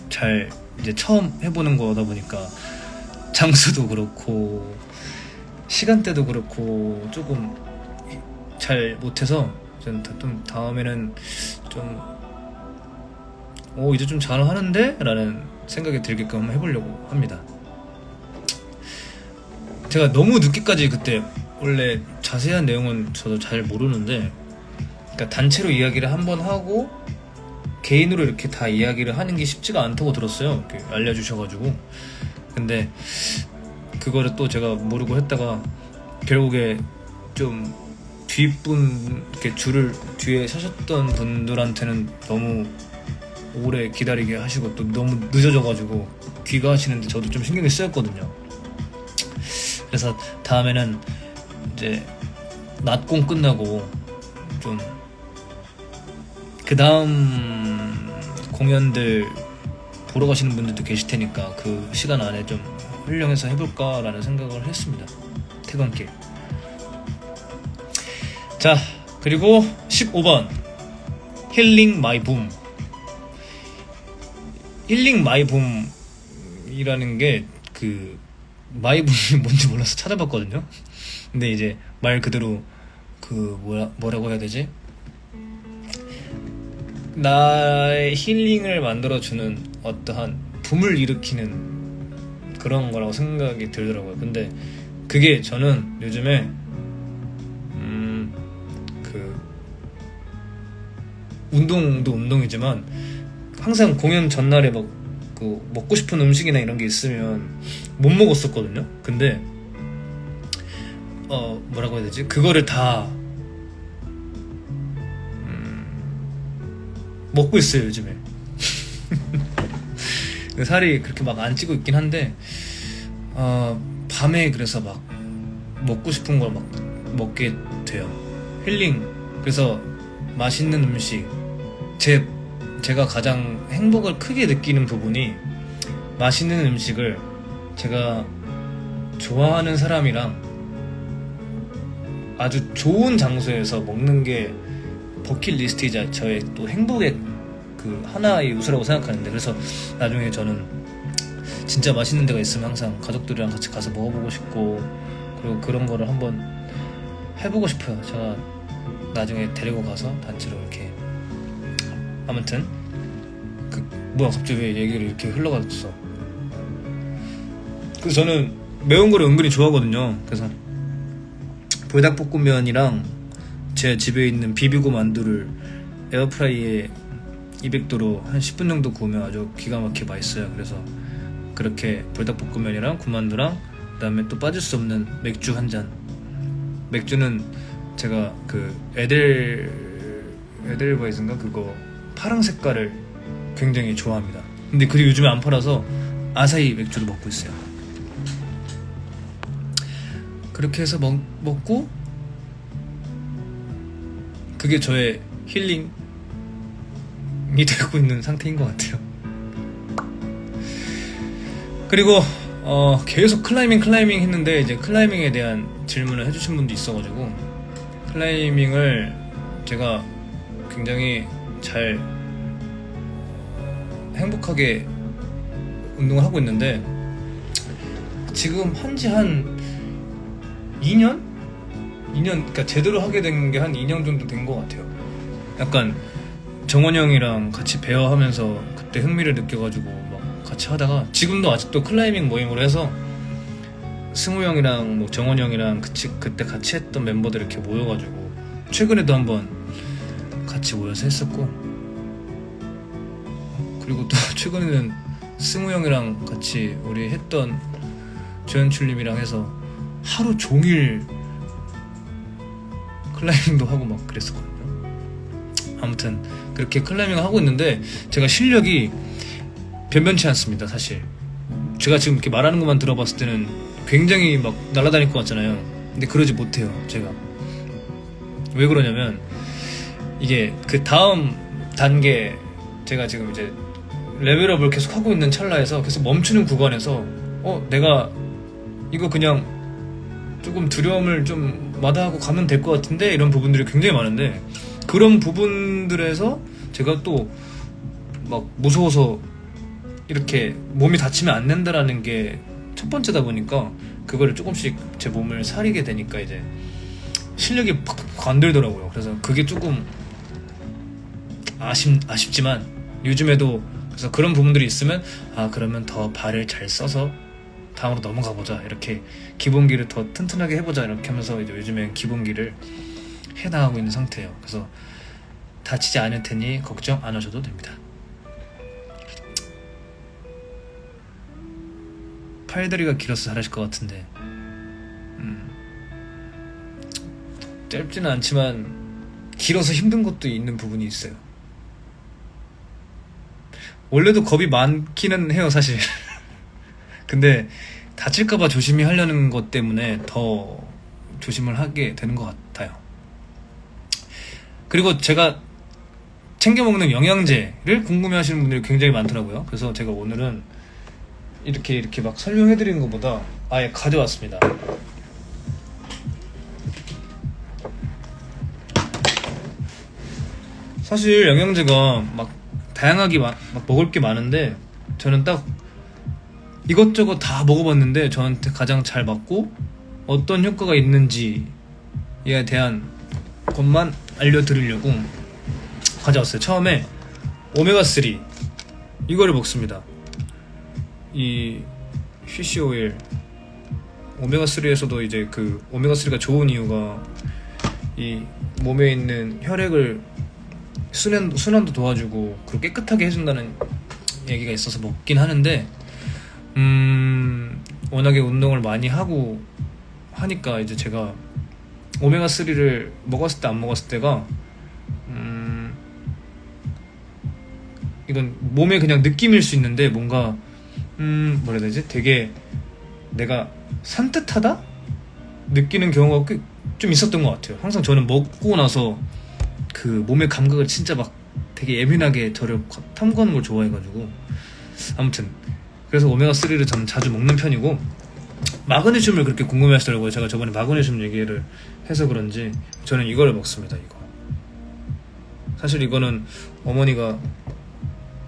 잘 이제 처음 해보는 거다 보니까 장소도 그렇고 시간대도 그렇고 조금 잘 못해서 좀 다음에는 좀 이제 좀 잘하는데? 라는 생각이 들게끔 한번 해보려고 합니다. 제가 너무 늦게까지 그때 원래 자세한 내용은 저도 잘 모르는데, 그러니까 단체로 이야기를 한번 하고 개인으로 이렇게 다 이야기를 하는 게 쉽지가 않다고 들었어요. 이렇게 알려주셔가지고. 근데 그거를 또 제가 모르고 했다가 결국에 좀 뒷분 이렇게 줄을 뒤에 서셨던 분들한테는 너무 오래 기다리게 하시고 또 너무 늦어져가지고 귀가하시는데 저도 좀 신경이 쓰였거든요. 그래서 다음에는 이제 낮공 끝나고 좀 그 다음 공연들 보러 가시는 분들도 계실 테니까 그 시간 안에 좀 활용해서 해볼까라는 생각을 했습니다. 퇴근길. 자, 그리고 15번 힐링 마이 붐. 힐링 마이 붐이라는 게 그 마이 붐이 뭔지 몰라서 찾아봤거든요. 근데 이제 말 그대로 그 뭐라고 해야 되지? 나의 힐링을 만들어주는 어떠한 붐을 일으키는 그런 거라고 생각이 들더라고요. 근데 그게 저는 요즘에 그 운동도 운동이지만 항상 공연 전날에 막 그 먹고 싶은 음식이나 이런 게 있으면 못 먹었었거든요. 근데 뭐라고 해야 되지? 그거를 다 먹고 있어요, 요즘에. 살이 그렇게 막 안 찌고 있긴 한데 밤에 그래서 막 먹고 싶은 걸 막 먹게 돼요. 힐링. 그래서 맛있는 음식. 제가 가장 행복을 크게 느끼는 부분이 맛있는 음식을 제가 좋아하는 사람이랑 아주 좋은 장소에서 먹는 게 버킷리스트이자 저의 또 행복의 그 하나의 요소라고 생각하는데, 그래서 나중에 저는 진짜 맛있는 데가 있으면 항상 가족들이랑 같이 가서 먹어보고 싶고, 그리고 그런 거를 한번 해보고 싶어요. 제가 나중에 데리고 가서 단체로 이렇게. 아무튼 뭐야 갑자기 왜 얘기를 이렇게 흘러갔어. 그래서 저는 매운 거를 은근히 좋아하거든요. 그래서 불닭볶음면이랑 제 집에 있는 비비고 만두를 에어프라이에 200도로 한 10분 정도 구우면 아주 기가 막히게 맛있어요. 그래서 그렇게 불닭볶음면이랑 군만두랑 그다음에 또 빠질 수 없는 맥주 한 잔. 맥주는 제가 그 에델바이스인가 그거 파랑 색깔을 굉장히 좋아합니다. 근데 그게 요즘에 안 팔아서 아사히 맥주를 먹고 있어요. 그렇게 해서 먹고 그게 저의 힐링이 되고 있는 상태인 것 같아요. 그리고 계속 클라이밍 했는데 이제 클라이밍에 대한 질문을 해주신 분도 있어가지고 클라이밍을 제가 굉장히 잘 행복하게 운동을 하고 있는데 지금 한지 한 2년? 그러니까 제대로 하게 된 게 한 2년 정도 된 것 같아요. 약간 정원이 형이랑 같이 배워하면서 그때 흥미를 느껴가지고 막 같이 하다가 지금도 아직도 클라이밍 모임으로 해서 승우 형이랑 뭐 정원이 형이랑 그때 같이 했던 멤버들 이렇게 모여가지고 최근에도 한번 같이 모여서 했었고 그리고 또 최근에는 승우 형이랑 같이 우리 했던 조연출님이랑 해서 하루 종일 클라이밍도 하고 막 그랬었거든요. 아무튼 그렇게 클라이밍을 하고 있는데 제가 실력이 변변치 않습니다. 사실 제가 지금 이렇게 말하는 것만 들어봤을 때는 굉장히 막 날아다닐 것 같잖아요. 근데 그러지 못해요. 제가 왜 그러냐면 이게 그 다음 단계 제가 지금 이제 레벨업을 계속 하고 있는 찰나에서 계속 멈추는 구간에서 내가 이거 그냥 조금 두려움을 좀 마다하고 가면 될 것 같은데 이런 부분들이 굉장히 많은데 그런 부분들에서 제가 또 막 무서워서 이렇게 몸이 다치면 안 된다라는 게 첫 번째다 보니까 그거를 조금씩 제 몸을 사리게 되니까 이제 실력이 팍팍 안 들더라고요. 그래서 그게 조금 아쉽지만 요즘에도 그래서 그런 부분들이 있으면 그러면 더 발을 잘 써서 다음으로 넘어가 보자 이렇게 기본기를 더 튼튼하게 해보자 이렇게 하면서 이제 요즘엔 기본기를 해나가고 있는 상태예요. 그래서 다치지 않을 테니 걱정 안 하셔도 됩니다. 팔다리가 길어서 잘하실 것 같은데 짧지는 않지만 길어서 힘든 것도 있는 부분이 있어요. 원래도 겁이 많기는 해요 사실. 근데 다칠까봐 조심히 하려는 것 때문에 더 조심을 하게 되는 것 같아요. 그리고 제가 챙겨 먹는 영양제를 궁금해하시는 분들이 굉장히 많더라고요. 그래서 제가 오늘은 이렇게 막 설명해드리는 것보다 아예 가져왔습니다. 사실 영양제가 막 다양하게 막 먹을 게 많은데 저는 딱 이것저것 다 먹어봤는데 저한테 가장 잘 맞고 어떤 효과가 있는지에 대한 것만 알려드리려고 가져왔어요. 처음에 오메가3 이거를 먹습니다. 이 피쉬 오일 오메가3에서도 이제 그 오메가3가 좋은 이유가 이 몸에 있는 혈액을 순환도 도와주고 그리고 깨끗하게 해준다는 얘기가 있어서 먹긴 하는데 워낙에 운동을 많이 하고 하니까 이제 제가 오메가3를 먹었을 때 안 먹었을 때가 이건 몸에 그냥 느낌일 수 있는데 뭔가 뭐라 해야 되지? 되게 내가 산뜻하다? 느끼는 경우가 꽤 좀 있었던 것 같아요. 항상 저는 먹고 나서 그 몸의 감각을 진짜 막 되게 예민하게 저를 탐구하는 걸 좋아해가지고 아무튼 그래서 오메가3를 저는 자주 먹는 편이고 마그네슘을 그렇게 궁금해 하시더라고요. 제가 저번에 마그네슘 얘기를 해서 그런지 저는 이거를 먹습니다. 이거 사실 이거는 어머니가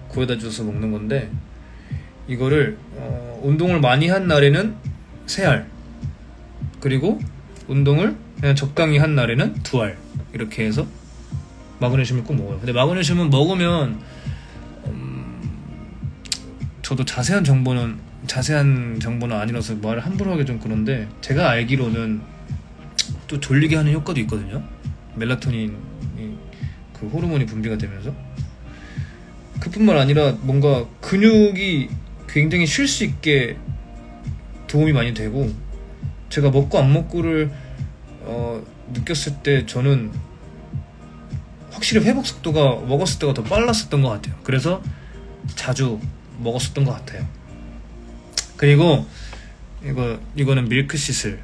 구해다 주셔서 먹는 건데 이거를 운동을 많이 한 날에는 3알 그리고 운동을 그냥 적당히 한 날에는 2알 이렇게 해서 마그네슘을 꼭 먹어요. 근데 마그네슘은 먹으면 저도 자세한 정보는 자세한 정보는 아니라서 말을 함부로 하기 좀 그런데, 제가 알기로는 또 졸리게 하는 효과도 있거든요. 멜라토닌이 그 호르몬이 분비가 되면서, 그뿐만 아니라 뭔가 근육이 굉장히 쉴 수 있게 도움이 많이 되고, 제가 먹고 안 먹고를 느꼈을 때 저는 확실히 회복 속도가 먹었을 때가 더 빨랐었던 것 같아요. 그래서 자주 먹었었던 것 같아요. 그리고 이거는 밀크시슬,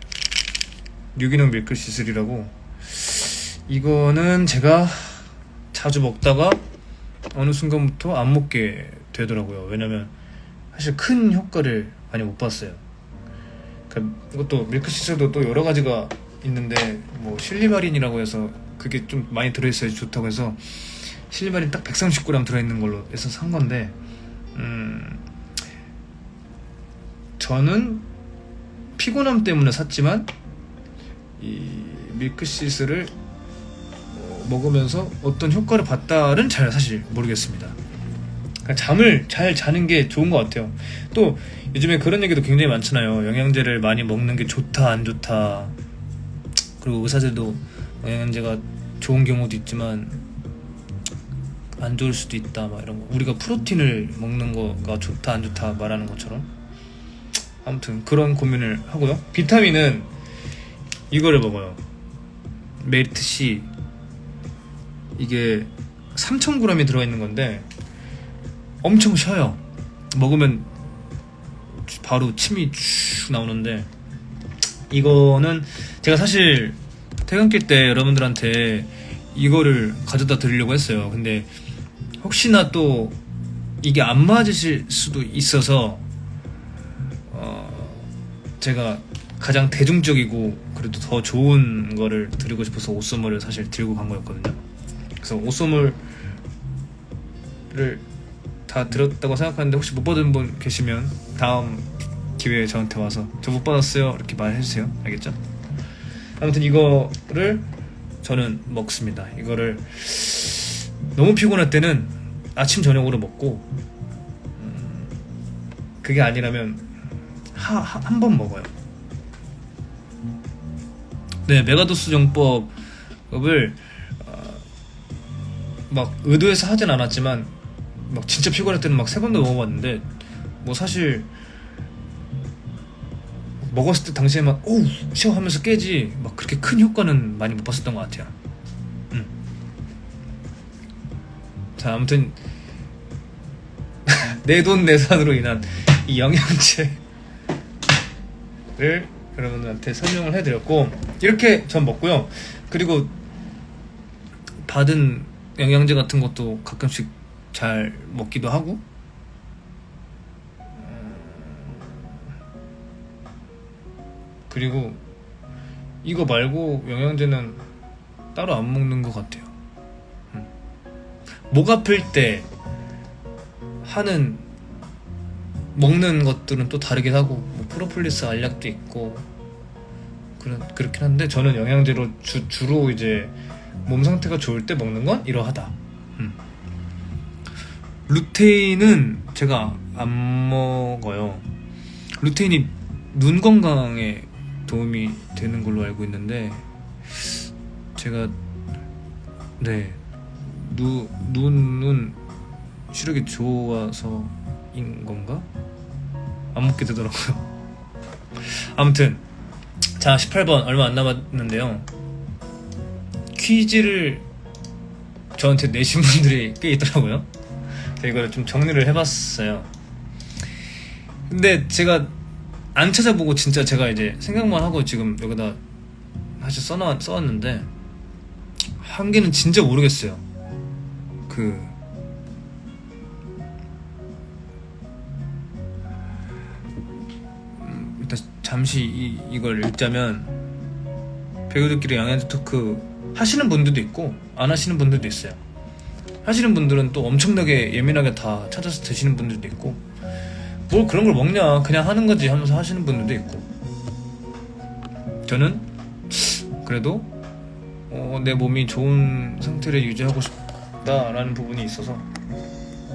유기농 밀크시슬이라고, 이거는 제가 자주 먹다가 어느 순간부터 안 먹게 되더라고요. 왜냐면 사실 큰 효과를 많이 못 봤어요. 그러니까 이것도 밀크시슬도 또 여러 가지가 있는데, 뭐 실리마린이라고 해서 그게 좀 많이 들어있어야 좋다고 해서 실리마린 딱 130g 들어있는 걸로 해서 산 건데, 저는 피곤함 때문에 샀지만 이 밀크시슬을 먹으면서 어떤 효과를 봤다는 잘 사실 모르겠습니다. 그러니까 잠을 잘 자는 게 좋은 것 같아요. 또 요즘에 그런 얘기도 굉장히 많잖아요. 영양제를 많이 먹는 게 좋다 안 좋다. 그리고 의사들도 영양제가 좋은 경우도 있지만 안 좋을 수도 있다 막 이런 거. 우리가 프로틴을 먹는 거가 좋다 안 좋다 말하는 것처럼. 아무튼 그런 고민을 하고요. 비타민은 이거를 먹어요. 메리트-C. 이게 3000g이 들어있는 건데 엄청 셔요. 먹으면 바로 침이 쭉 나오는데, 이거는 제가 사실 퇴근길 때 여러분들한테 이거를 가져다 드리려고 했어요. 근데 혹시나 또 이게 안 맞으실 수도 있어서 제가 가장 대중적이고 그래도 더 좋은 거를 드리고 싶어서 옷소물을 사실 들고 간 거였거든요. 그래서 옷소물을 다 들었다고 생각하는데, 혹시 못 받은 분 계시면 다음 기회에 저한테 와서 저 못 받았어요 이렇게 말해주세요. 알겠죠? 아무튼 이거를 저는 먹습니다. 이거를 너무 피곤할 때는 아침 저녁으로 먹고, 그게 아니라면 한 번 먹어요. 네, 메가도스 정법을 막 의도해서 하진 않았지만 막 진짜 피곤할 때는 막 3번도 먹어봤는데, 뭐 사실 먹었을 때 당시에 막 오우 쉬어 하면서 깨지 막 그렇게 큰 효과는 많이 못 봤었던 것 같아요. 자, 아무튼 내돈내산으로 인한 이 영양제를 여러분들한테 설명을 해드렸고, 이렇게 전 먹고요. 그리고 받은 영양제 같은 것도 가끔씩 잘 먹기도 하고, 그리고 이거 말고 영양제는 따로 안 먹는 것 같아요. 목 아플 때 하는 먹는 것들은 또 다르긴 하고, 뭐 프로폴리스 알약도 있고 그렇긴 한데, 저는 영양제로 주로 이제 몸 상태가 좋을 때 먹는 건 이러하다. 루테인은 제가 안 먹어요. 루테인이 눈 건강에 도움이 되는 걸로 알고 있는데, 제가 눈은 시력이 좋아서인 건가? 안 먹게 되더라고요. 아무튼 자, 18번 얼마 안 남았는데요. 퀴즈를 저한테 내신 분들이 꽤 있더라고요. 제가 이거를 좀 정리를 해봤어요. 근데 제가 안 찾아보고 진짜 제가 이제 생각만 하고 지금 여기다 사실 써왔는데, 한 개는 진짜 모르겠어요. 일단 잠시 이걸 읽자면, 배우들끼리 영양제 토크 하시는 분들도 있고 안 하시는 분들도 있어요. 하시는 분들은 또 엄청나게 예민하게 다 찾아서 드시는 분들도 있고, 뭘 그런 걸 먹냐 그냥 하는 거지 하면서 하시는 분들도 있고, 저는 그래도 내 몸이 좋은 상태를 유지하고 싶다라는 부분이 있어서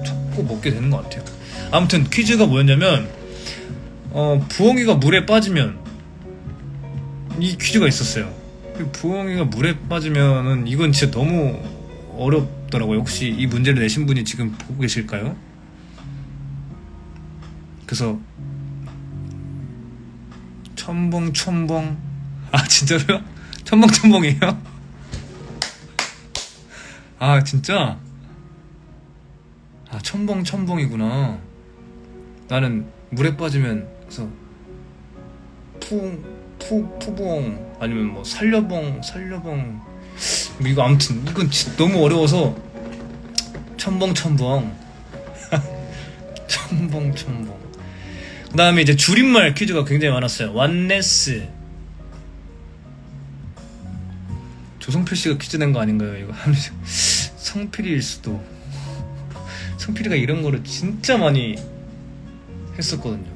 자꾸 먹게 되는 것 같아요. 아무튼 퀴즈가 뭐였냐면, 부엉이가 물에 빠지면 이 퀴즈가 있었어요. 부엉이가 물에 빠지면은 이건 진짜 너무 어렵더라고요. 혹시 이 문제를 내신 분이 지금 보고 계실까요? 그래서 첨벙 아 진짜로요? 첨벙이에요? 아 진짜? 아 첨벙이구나. 나는 물에 빠지면 그래서 푸봉 아니면 뭐 살려봉 뭐 이거 아무튼 이건 진짜 너무 어려워서 첨벙 첨벙. 그 다음에 이제 줄임말 퀴즈가 굉장히 많았어요. 완네스. 조성필 씨가 퀴즈 낸 거 아닌가요? 이거 성필이일 수도. 성필이가 이런 거를 진짜 많이 했었거든요.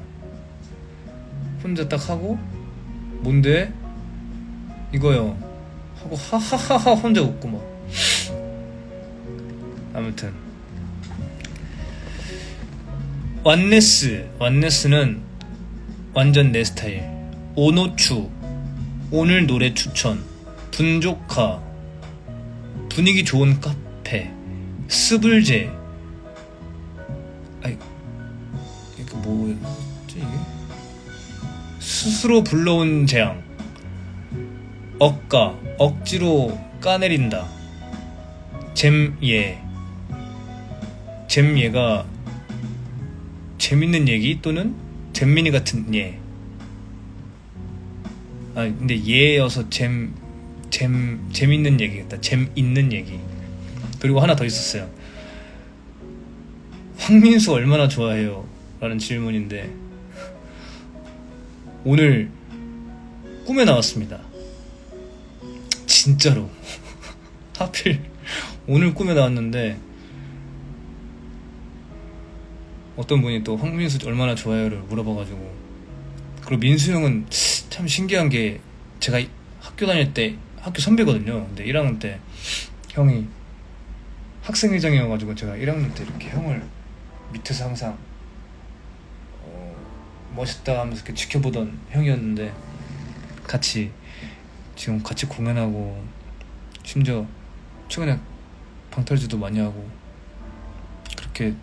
혼자 딱 하고 뭔데? 이거요 하고 하하하하 혼자 웃고 막. 아무튼 완네스는 완전 내 스타일. 오노추 오늘 노래 추천, 분조카 분위기 좋은 카페, 스불제. 아이 이게 뭐였지 이게? 스스로 불러온 재앙, 억가 억지로 까내린다, 잼예가 재밌는 얘기 또는 잼민이 같은 예. 아 근데 예여서 재밌는 얘기겠다. 재밌는 얘기. 그리고 하나 더 있었어요. 황민수 얼마나 좋아해요? 라는 질문인데 오늘 꿈에 나왔습니다. 진짜로. 하필 오늘 꿈에 나왔는데 어떤 분이 또 황민수 얼마나 좋아요를 물어봐가지고, 그리고 민수 형은 참 신기한 게 제가 학교 다닐 때 학교 선배거든요. 근데 1학년 때 형이 학생회장이어가지고 제가 1학년 때 이렇게 형을 밑에서 항상 멋있다 하면서 이렇게 지켜보던 형이었는데 지금 같이 공연하고 심지어 최근에 방탈주도 많이 하고 그렇게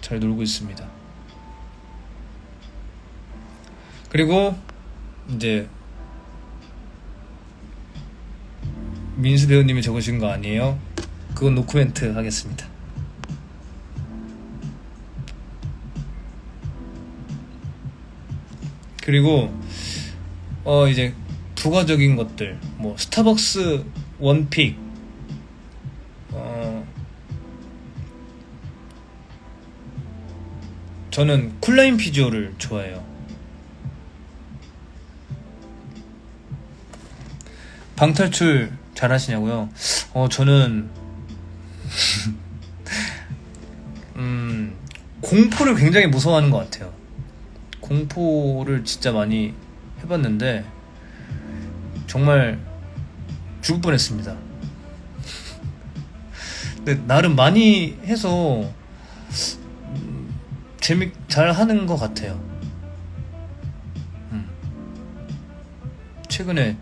잘 놀고 있습니다. 그리고 이제 민수 배우님이 적으신 거 아니에요? 그건 노코멘트 하겠습니다. 그리고 이제 부가적인 것들, 뭐 스타벅스 원픽, 저는 쿨라인 피지오를 좋아해요. 방탈출 잘 하시냐고요? 저는 공포를 굉장히 무서워하는 것 같아요. 공포를 진짜 많이 해봤는데 정말 죽을 뻔했습니다. 근데 나름 많이 해서 잘 하는 것 같아요. 최근에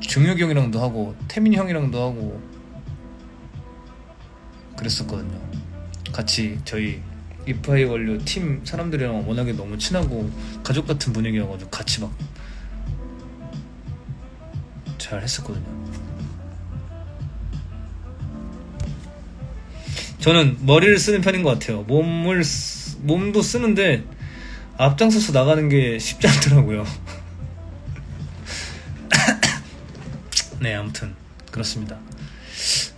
중혁이 형이랑도 하고 태민이 형이랑도 하고 그랬었거든요. 같이 저희 이파이 원료 팀 사람들이랑 워낙에 너무 친하고 가족 같은 분위기여가지고 같이 막 잘 했었거든요. 저는 머리를 쓰는 편인 것 같아요. 몸도 쓰는데 앞장서서 나가는 게 쉽지 않더라고요. 네, 아무튼 그렇습니다.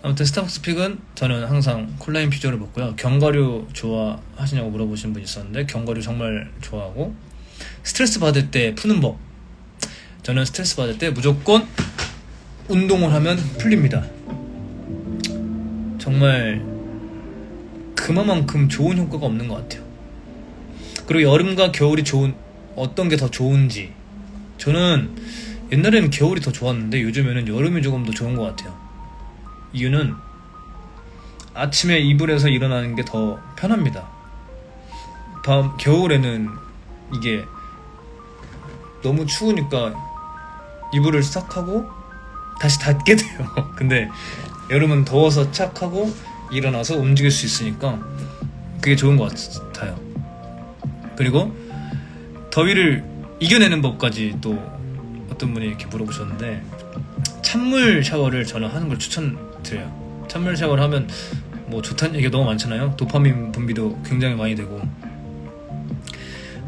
아무튼 스타벅스 픽은 저는 항상 콜라인 피조를 먹고요. 견과류 좋아하시냐고 물어보신 분 있었는데 견과류 정말 좋아하고, 스트레스 받을 때 푸는 법, 저는 스트레스 받을 때 무조건 운동을 하면 풀립니다. 정말 그만큼 좋은 효과가 없는 것 같아요. 그리고 여름과 겨울이 어떤 게 더 좋은지, 저는 옛날에는 겨울이 더 좋았는데 요즘에는 여름이 조금 더 좋은 것 같아요. 이유는 아침에 이불에서 일어나는 게 더 편합니다. 겨울에는 이게 너무 추우니까 이불을 싹 하고 다시 닫게 돼요. 근데 여름은 더워서 착 하고 일어나서 움직일 수 있으니까 그게 좋은 것 같아요. 그리고 더위를 이겨내는 법까지 또 어떤 분이 이렇게 물어보셨는데, 찬물 샤워를 저는 하는 걸 추천드려요. 찬물 샤워를 하면 뭐 좋다는 얘기가 너무 많잖아요. 도파민 분비도 굉장히 많이 되고.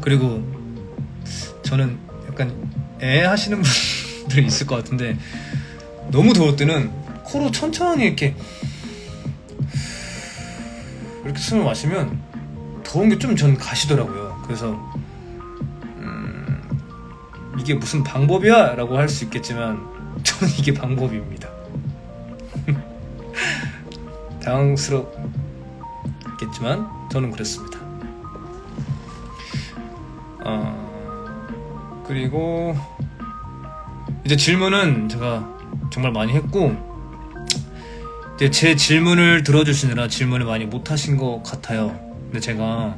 그리고 저는 약간 하시는 분들이 있을 것 같은데, 너무 더울 때는 코로 천천히 이렇게 숨을 마시면 더운 게 좀 전 가시더라고요. 그래서 이게 무슨 방법이야? 라고 할 수 있겠지만 저는 이게 방법입니다. 당황스럽겠지만 저는 그랬습니다. 그리고 이제 질문은 제가 정말 많이 했고, 이제 제 질문을 들어주시느라 질문을 많이 못하신 것 같아요. 근데 제가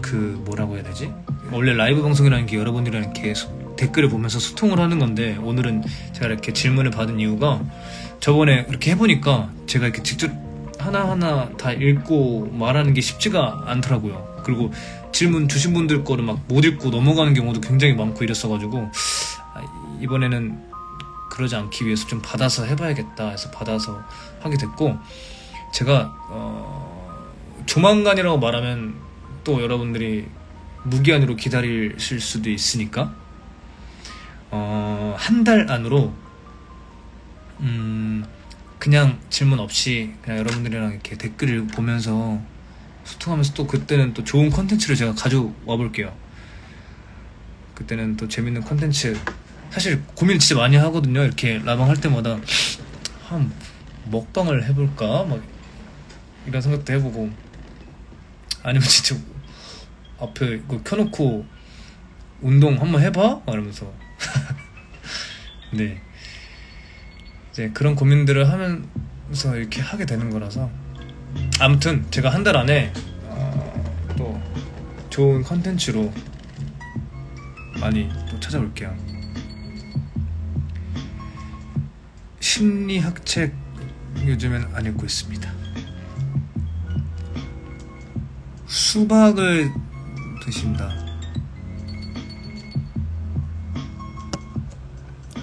그 뭐라고 해야 되지? 원래 라이브 방송이라는 게 여러분들이랑 이렇게 댓글을 보면서 소통을 하는 건데, 오늘은 제가 이렇게 질문을 받은 이유가, 저번에 이렇게 해보니까 제가 이렇게 직접 하나하나 다 읽고 말하는 게 쉽지가 않더라고요. 그리고 질문 주신 분들 거를 막 못 읽고 넘어가는 경우도 굉장히 많고 이랬어가지고, 이번에는 그러지 않기 위해서 좀 받아서 해봐야겠다 해서 받아서 하게 됐고, 제가 조만간이라고 말하면 또 여러분들이 무기한으로 기다리실 수도 있으니까 한 달 안으로 그냥 질문 없이 그냥 여러분들이랑 이렇게 댓글을 보면서 소통하면서, 또 그때는 또 좋은 컨텐츠를 제가 가져와 볼게요. 그때는 또 재밌는 컨텐츠, 사실 고민 진짜 많이 하거든요. 이렇게 라방 할 때마다 한 먹방을 해볼까 막 이런 생각도 해보고, 아니면 진짜 앞에 이거 켜놓고 운동 한번 해봐? 막 이러면서 네, 이제 그런 고민들을 하면서 이렇게 하게 되는 거라서, 아무튼 제가 한 달 안에 또 좋은 컨텐츠로 많이 또 찾아올게요. 심리학 책 요즘엔 안 읽고 있습니다. 수박을 드신다.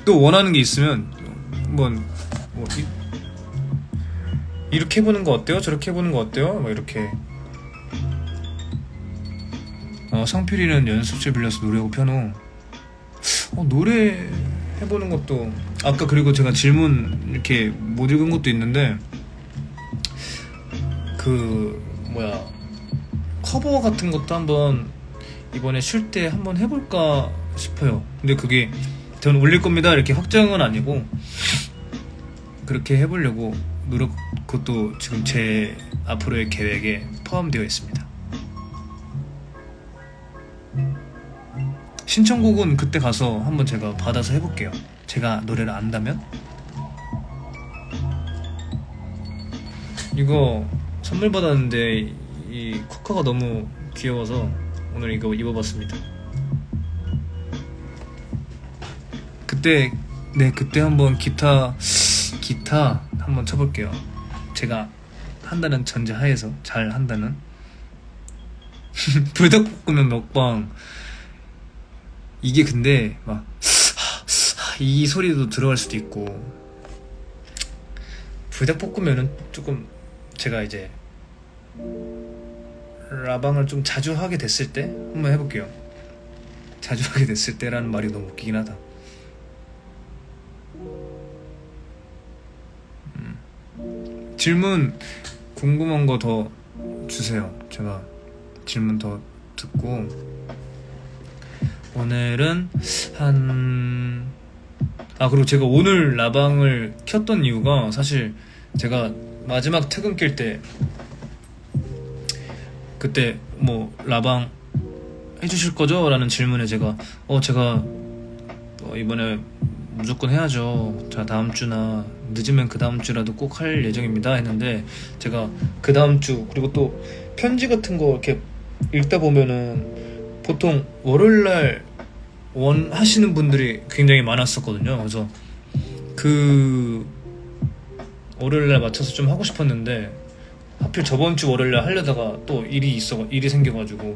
또 원하는 게 있으면 한번 이렇게 해보는 거 어때요? 저렇게 해보는 거 어때요? 뭐 이렇게. 성필이는 연습실 빌려서 노래하고 피아노. 노래 해보는 것도, 아까 그리고 제가 질문 이렇게 못 읽은 것도 있는데, 그 커버 같은 것도 한번 이번에 쉴 때 한번 해볼까 싶어요. 근데 그게 전 올릴 겁니다 이렇게 확정은 아니고, 그렇게 해보려고 그것도 지금 제 앞으로의 계획에 포함되어 있습니다. 신청곡은 그때 가서 한번 제가 받아서 해볼게요. 제가 노래를 안다면. 이거 선물 받았는데 이 코카가 너무 귀여워서 오늘 이거 입어봤습니다. 그때 한번 기타 한번 쳐볼게요. 제가 한다는 전제하에서 잘 한다는. 불닭볶음면 먹방, 이게 근데 막 이 소리도 들어갈 수도 있고, 불닭볶음면은 조금 제가 이제 라방을 좀 자주 하게 됐을 때 한번 해볼게요. 자주 하게 됐을 때라는 말이 너무 웃기긴 하다. 질문 궁금한 거 더 주세요. 제가 질문 더 듣고. 오늘은 그리고 제가 오늘 라방을 켰던 이유가, 사실 제가 마지막 퇴근길 때 그때 뭐 라방 해주실 거죠? 라는 질문에 제가 이번에 무조건 해야죠. 자, 다음 주나 늦으면 그 다음 주라도 꼭 할 예정입니다 했는데, 제가 그 다음 주, 그리고 또 편지 같은 거 이렇게 읽다 보면은 보통 월요일날 원하시는 분들이 굉장히 많았었거든요. 그래서 그 월요일날 맞춰서 좀 하고 싶었는데 하필 저번 주 월요일날 하려다가 또 일이 생겨가지고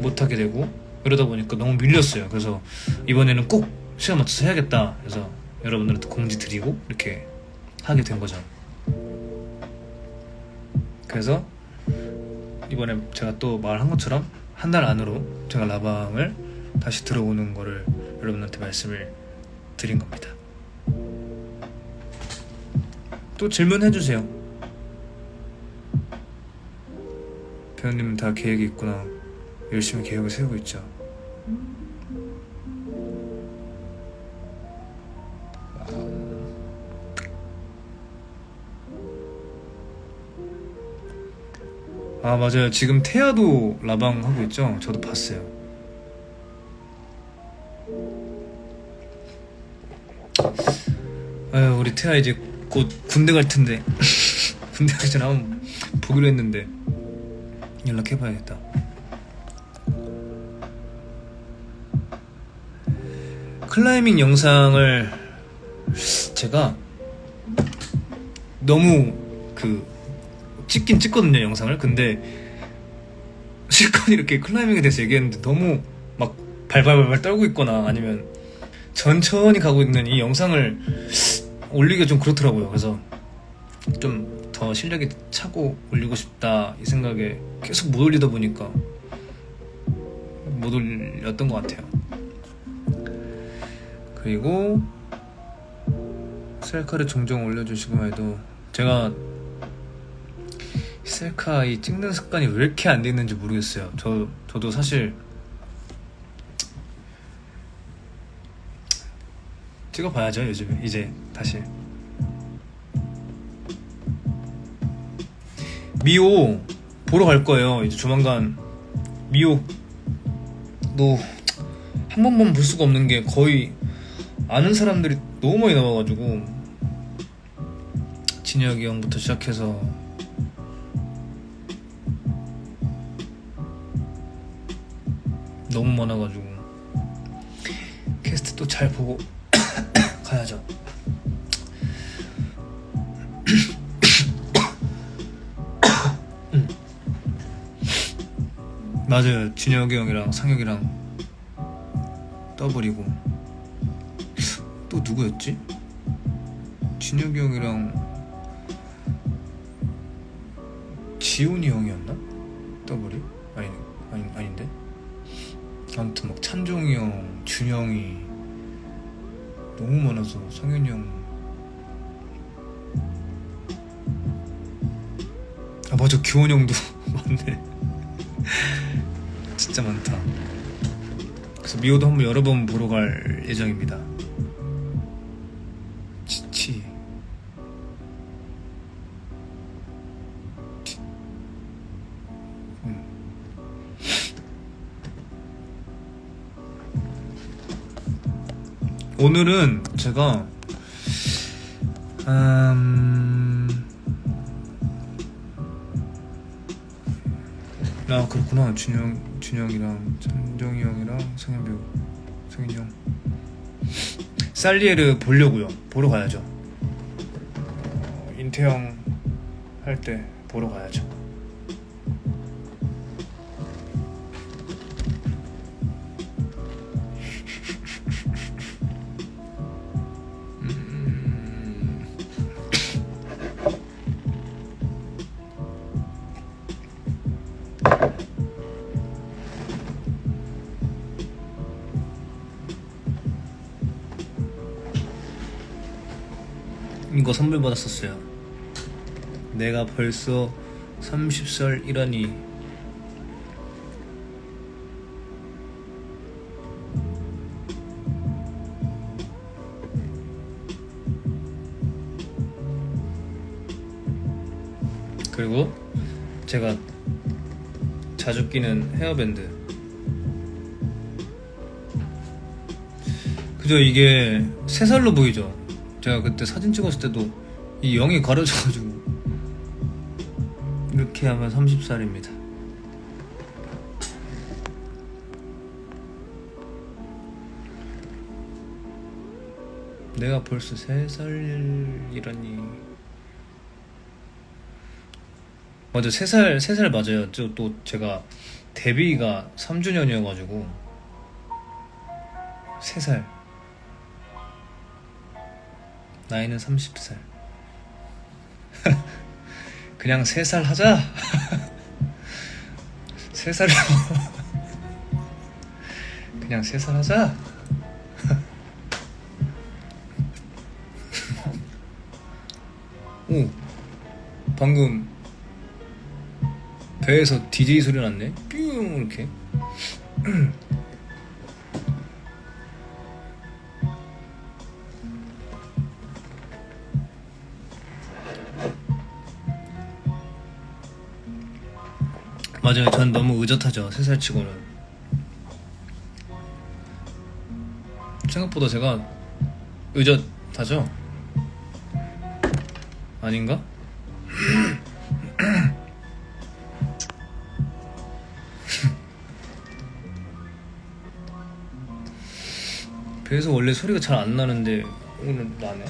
못하게 되고 그러다 보니까 너무 밀렸어요. 그래서 이번에는 꼭 시간 맞춰서 해야겠다 해서 여러분들한테 공지 드리고 이렇게 하게 된 거죠. 그래서 이번에 제가 또 말한 것처럼 한 달 안으로 제가 라방을 다시 들어오는 거를 여러분한테 말씀을 드린 겁니다. 또 질문해주세요. 배우님은 다 계획이 있구나. 열심히 계획을 세우고 있죠. 아 맞아요. 지금 태아도 라방 하고 있죠. 저도 봤어요. 아유 우리 태아 이제 곧 군대 갈 텐데 군대 가기 전에 한번 보기로 했는데 연락해봐야겠다. 클라이밍 영상을 제가 너무 찍긴 찍거든요 영상을. 근데 실컷 이렇게 클라이밍에 대해서 얘기했는데 너무 막 발발발발 떨고 있거나 아니면 천천히 가고 있는 이 영상을 올리기가 좀 그렇더라고요. 그래서 좀 더 실력이 차고 올리고 싶다 이 생각에 계속 못 올리다 보니까 못 올렸던 것 같아요. 그리고 셀카를 종종 올려주시고 해도 제가 셀카 이 찍는 습관이 왜 이렇게 안 돼 있는지 모르겠어요. 저도 사실 찍어봐야죠 요즘에 이제 다시. 미호 보러 갈 거예요. 이제 조만간 미호도 한 번만 볼 수가 없는 게 거의 아는 사람들이 너무 많이 나와가지고 진혁이 형부터 시작해서 너무 많아가지고 캐스트 또 잘 보고 가야죠. 맞아요. 진혁이 형이랑 상혁이랑 더블이고 또 누구였지? 진혁이 형이랑 지훈이 형이었나? 더블이? 아닌데? 아무튼 막 찬종이 형, 준영이 너무 많아서 성현이 형. 아 맞아 규원 형도 많네. 진짜 많다. 그래서 미호도 한번 여러 번 보러 갈 예정입니다. 지치. 오늘은 제가 아 그렇구나. 준영이랑 찬정이 형이랑 성현이 형 살리에르 보려고요. 보러 가야죠. 인태형 할 때 보러 가야죠. 이거 선물 받았었어요. 내가 벌써 30살이라니. 그리고 제가 자주 끼는 헤어밴드. 그죠? 이게 3살로 보이죠? 제가 그때 사진 찍었을 때도 이 0이 가려져가지고 이렇게 하면 30살입니다. 내가 벌써 3살이라니. 맞아, 3살 맞아요. 또 제가 데뷔가 3주년이어가지고 3살. 나이는 30살. 그냥 3살 하자. 3살로 그냥 3살 하자. 오, 방금 배에서 DJ 소리 났네. 뿅 이렇게. 맞아요. 전 너무 의젓하죠. 3살 치고는. 생각보다 제가 의젓하죠? 아닌가? 배에서 원래 소리가 잘 안 나는데 오늘 나네.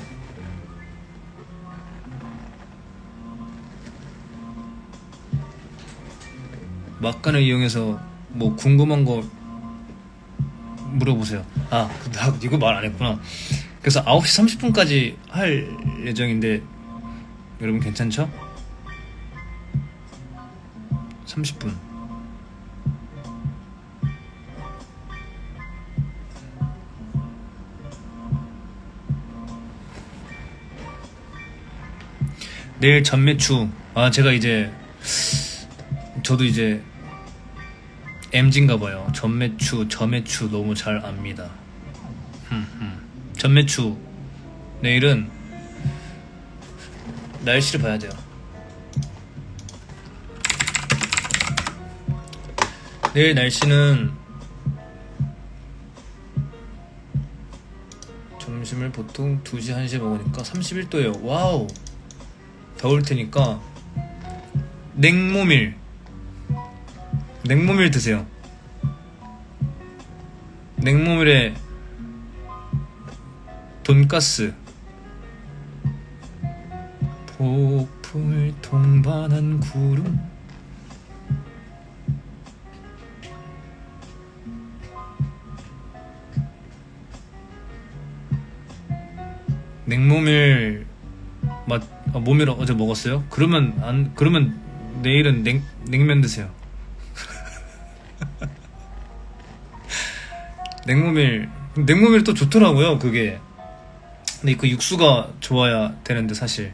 막간을 이용해서 뭐 궁금한 거 물어보세요. 아, 나 이거 말 안 했구나. 그래서 9시 30분까지 할 예정인데 여러분 괜찮죠? 30분. 내일 전매추. 아, 제가 이제 저도 이제 MZ인가봐요. 전매추, 저매추 너무 잘 압니다. 전매추. 내일은 날씨를 봐야 돼요. 내일 날씨는 점심을 보통 2시, 1시에 먹으니까 31도예요. 와우. 더울 테니까 냉모밀 드세요. 냉모밀에 돈가스. 폭풍을 동반한 구름. 냉모밀 맛. 모밀 어제 먹었어요? 그러면 내일은 냉면 드세요. 냉모밀 또 좋더라고요. 그게. 근데 그 육수가 좋아야 되는데 사실.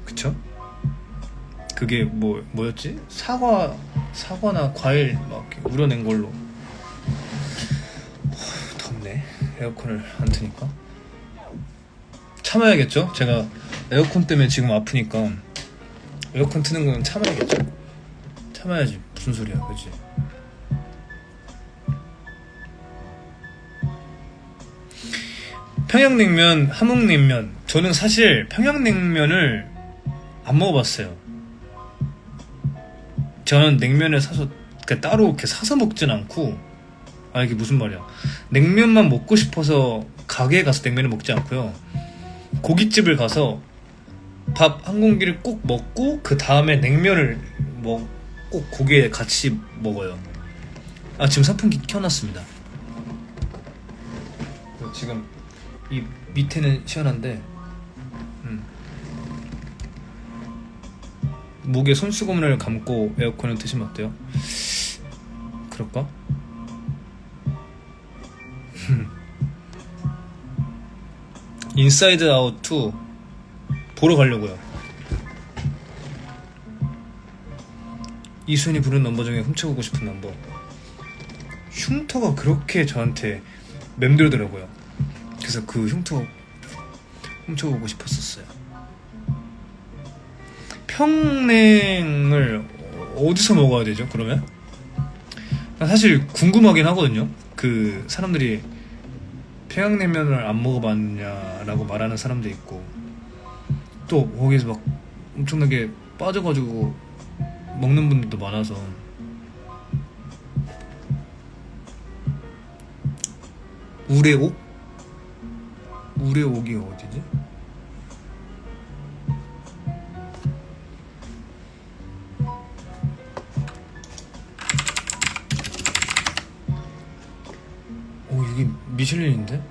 그쵸? 그게 뭐였지? 사과나 과일 막 이렇게 우려낸 걸로. 덥네. 에어컨을 안 트니까. 참아야겠죠? 제가 에어컨 때문에 지금 아프니까 에어컨 트는 건 참아야겠죠? 참아야지. 무슨 소리야, 그치? 평양냉면, 함흥냉면. 저는 사실 평양냉면을 안 먹어봤어요. 저는 냉면을 사서 따로 이렇게 사서 먹진 않고. 아, 이게 무슨 말이야. 냉면만 먹고 싶어서 가게에 가서 냉면을 먹지 않고요. 고깃집을 가서 밥 한 공기를 꼭 먹고 그 다음에 냉면을 꼭 고기에 같이 먹어요. 아, 지금 선풍기 켜놨습니다. 지금 이 밑에는 시원한데 목에 손수건을 감고 에어컨을 트시면 어때요? 그럴까? 인사이드 아웃 2 보러 가려고요. 이수연이 부른 넘버 중에 훔쳐보고 싶은 넘버. 흉터가 그렇게 저한테 맴돌더라고요. 그래서 그 흉터 훔쳐보고 싶었었어요. 평냉을 어디서 먹어야 되죠, 그러면? 사실 궁금하긴 하거든요. 그 사람들이 평양냉면을 안 먹어봤냐라고 말하는 사람도 있고, 또 거기서 막 엄청나게 빠져가지고 먹는 분들도 많아서. 우레옥? 우레옥이 어디지? 오, 이게 미슐린인데?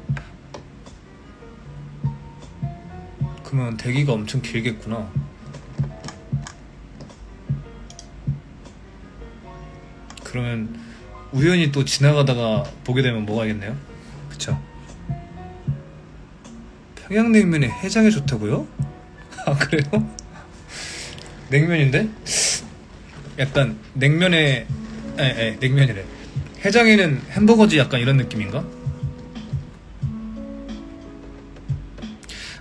그러면 대기가 엄청 길겠구나. 그러면 우연히 또 지나가다가 보게 되면 먹어야겠네요. 그쵸? 평양냉면에 해장이 좋다고요? 아, 그래요? 냉면인데? 약간 냉면에 냉면이래. 해장에는 햄버거지, 약간 이런 느낌인가?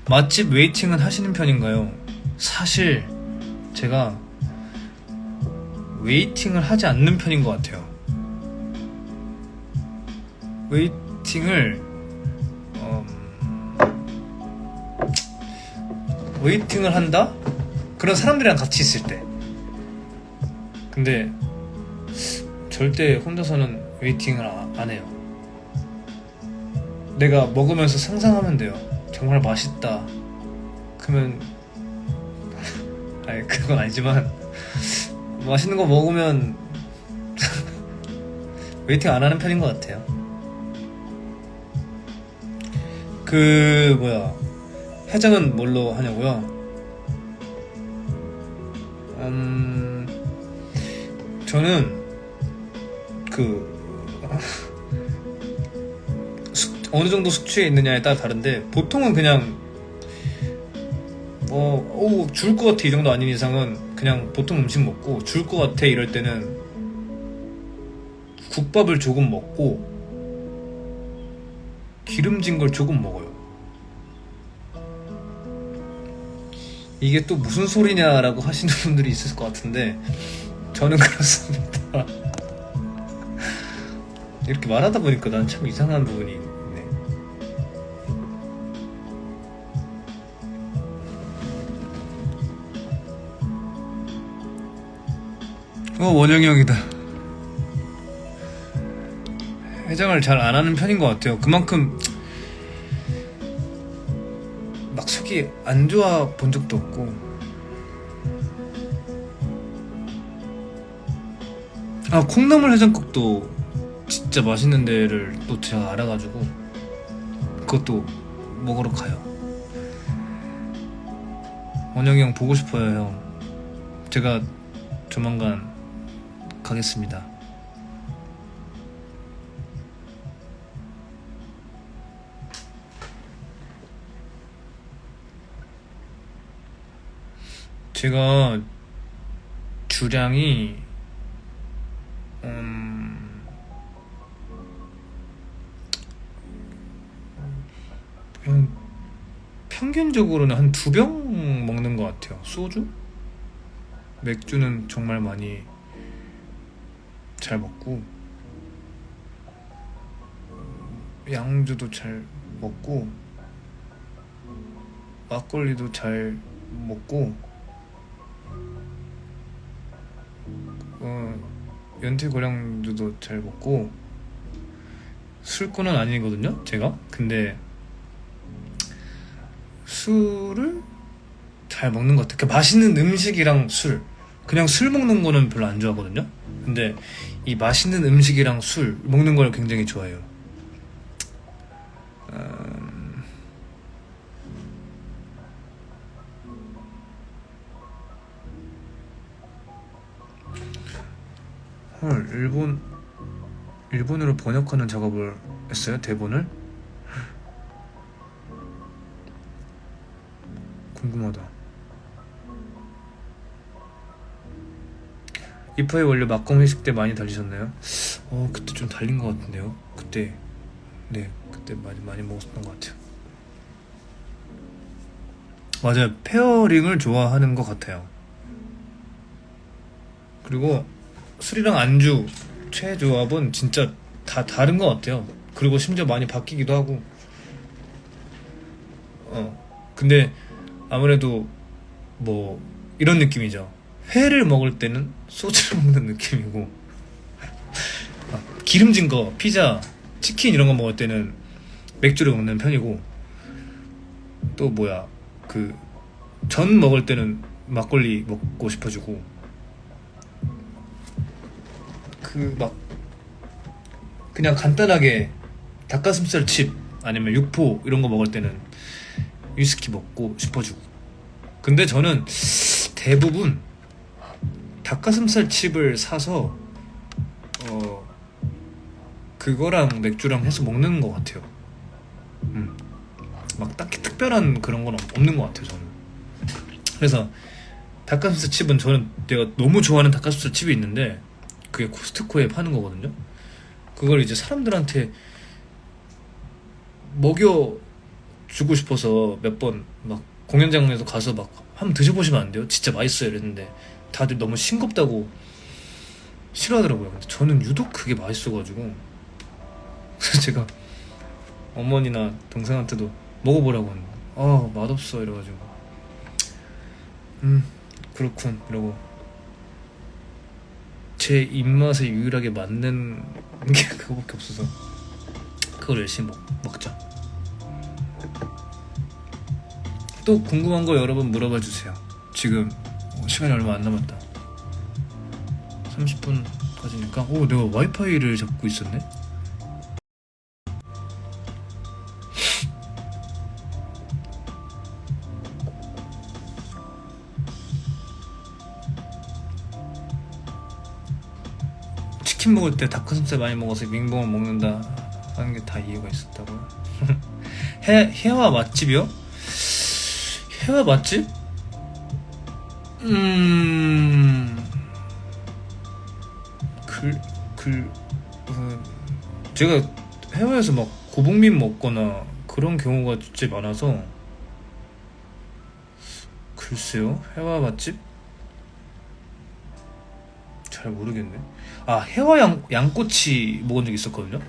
맛집 웨이팅은 하시는 편인가요? 사실 제가 웨이팅을 하지 않는 편인 것 같아요. 웨이팅을 한다? 그런 사람들이랑 같이 있을 때. 근데 절대 혼자서는 웨이팅을 안 해요. 내가 먹으면서 상상하면 돼요. 정말 맛있다. 그러면 아니, 그건 아니지만 맛있는 거 먹으면 웨이팅 안 하는 편인 것 같아요. 해장은 뭘로 하냐고요? 저는 어느 정도 숙취에 있느냐에 따라 다른데, 보통은 그냥 줄 것 같아 이 정도 아닌 이상은 그냥 보통 음식 먹고, 줄 것 같아 이럴 때는 국밥을 조금 먹고 기름진 걸 조금 먹어요. 이게 또 무슨 소리냐라고 하시는 분들이 있을 것 같은데 저는 그렇습니다. 이렇게 말하다 보니까 난 참 이상한 부분이 있네. 원영이 형이다. 해장을 잘 안 하는 편인 것 같아요. 그만큼 막 속이 안 좋아 본 적도 없고. 콩나물 해장국도 진짜 맛있는 데를 또 제가 알아가지고 그것도 먹으러 가요. 원영이 형 보고 싶어요, 형. 제가 조만간 가겠습니다. 제가 주량이 그냥 평균적으로는 한 2병 먹는 것 같아요. 소주? 맥주는 정말 많이 잘 먹고, 양주도 잘 먹고, 막걸리도 잘 먹고, 연태고량주도 잘 먹고. 술꾼은 아니거든요, 제가. 근데 술을 잘 먹는 것 같아요. 맛있는 음식이랑 술, 그냥 술 먹는 거는 별로 안 좋아하거든요. 근데 이 맛있는 음식이랑 술 먹는 걸 굉장히 좋아해요. 헐, 일본어로 번역하는 작업을 했어요? 대본을? 궁금하다. 이파이 원래 막공 회식 때 많이 달리셨나요? 그때 좀 달린 것 같은데요. 그때 많이 먹었던 것 같아요. 맞아요, 페어링을 좋아하는 것 같아요. 그리고 술이랑 안주 최조합은 진짜 다 다른 것 같아요. 그리고 심지어 많이 바뀌기도 하고. 근데 아무래도 뭐 이런 느낌이죠. 회를 먹을 때는 소주를 먹는 느낌이고, 기름진 거, 피자, 치킨 이런 거 먹을 때는 맥주를 먹는 편이고, 또 뭐야, 그 전 먹을 때는 막걸리 먹고 싶어지고, 그 막 그냥 간단하게 닭가슴살 칩 아니면 육포 이런 거 먹을 때는 위스키 먹고 싶어지고. 근데 저는 대부분 닭가슴살 칩을 사서 그거랑 맥주랑 해서 먹는 것 같아요. 막 딱히 특별한 그런 건 없는 것 같아요, 저는. 그래서 닭가슴살 칩은 저는 내가 너무 좋아하는 닭가슴살 칩이 있는데 그게 코스트코에 파는 거거든요. 그걸 이제 사람들한테 먹여 주고 싶어서 몇 번 막 공연장에서 가서 막 한번 드셔보시면 안 돼요? 진짜 맛있어요 이랬는데 다들 너무 싱겁다고 싫어하더라고요. 근데 저는 유독 그게 맛있어가지고 그래서 제가 어머니나 동생한테도 먹어보라고 하는 거예요. 맛없어 이래가지고 그렇군 이러고 제 입맛에 유일하게 맞는 게 그거밖에 없어서 그걸 열심히 먹자. 또 궁금한 거 여러분 물어봐 주세요. 지금 시간이 얼마 안 남았다. 30분까지니까. 내가 와이파이를 잡고 있었네. 치킨 먹을 때 닭가슴살 많이 먹어서 윙봉을 먹는다 하는 게 다 이유가 있었다고요? 해와 맛집이요? 해와 맛집? 제가 해외에서 막 고복민 먹거나 그런 경우가 진짜 많아서 글쎄요. 해와 맛집? 잘 모르겠네. 해와 양꼬치 먹은 적 있었거든요.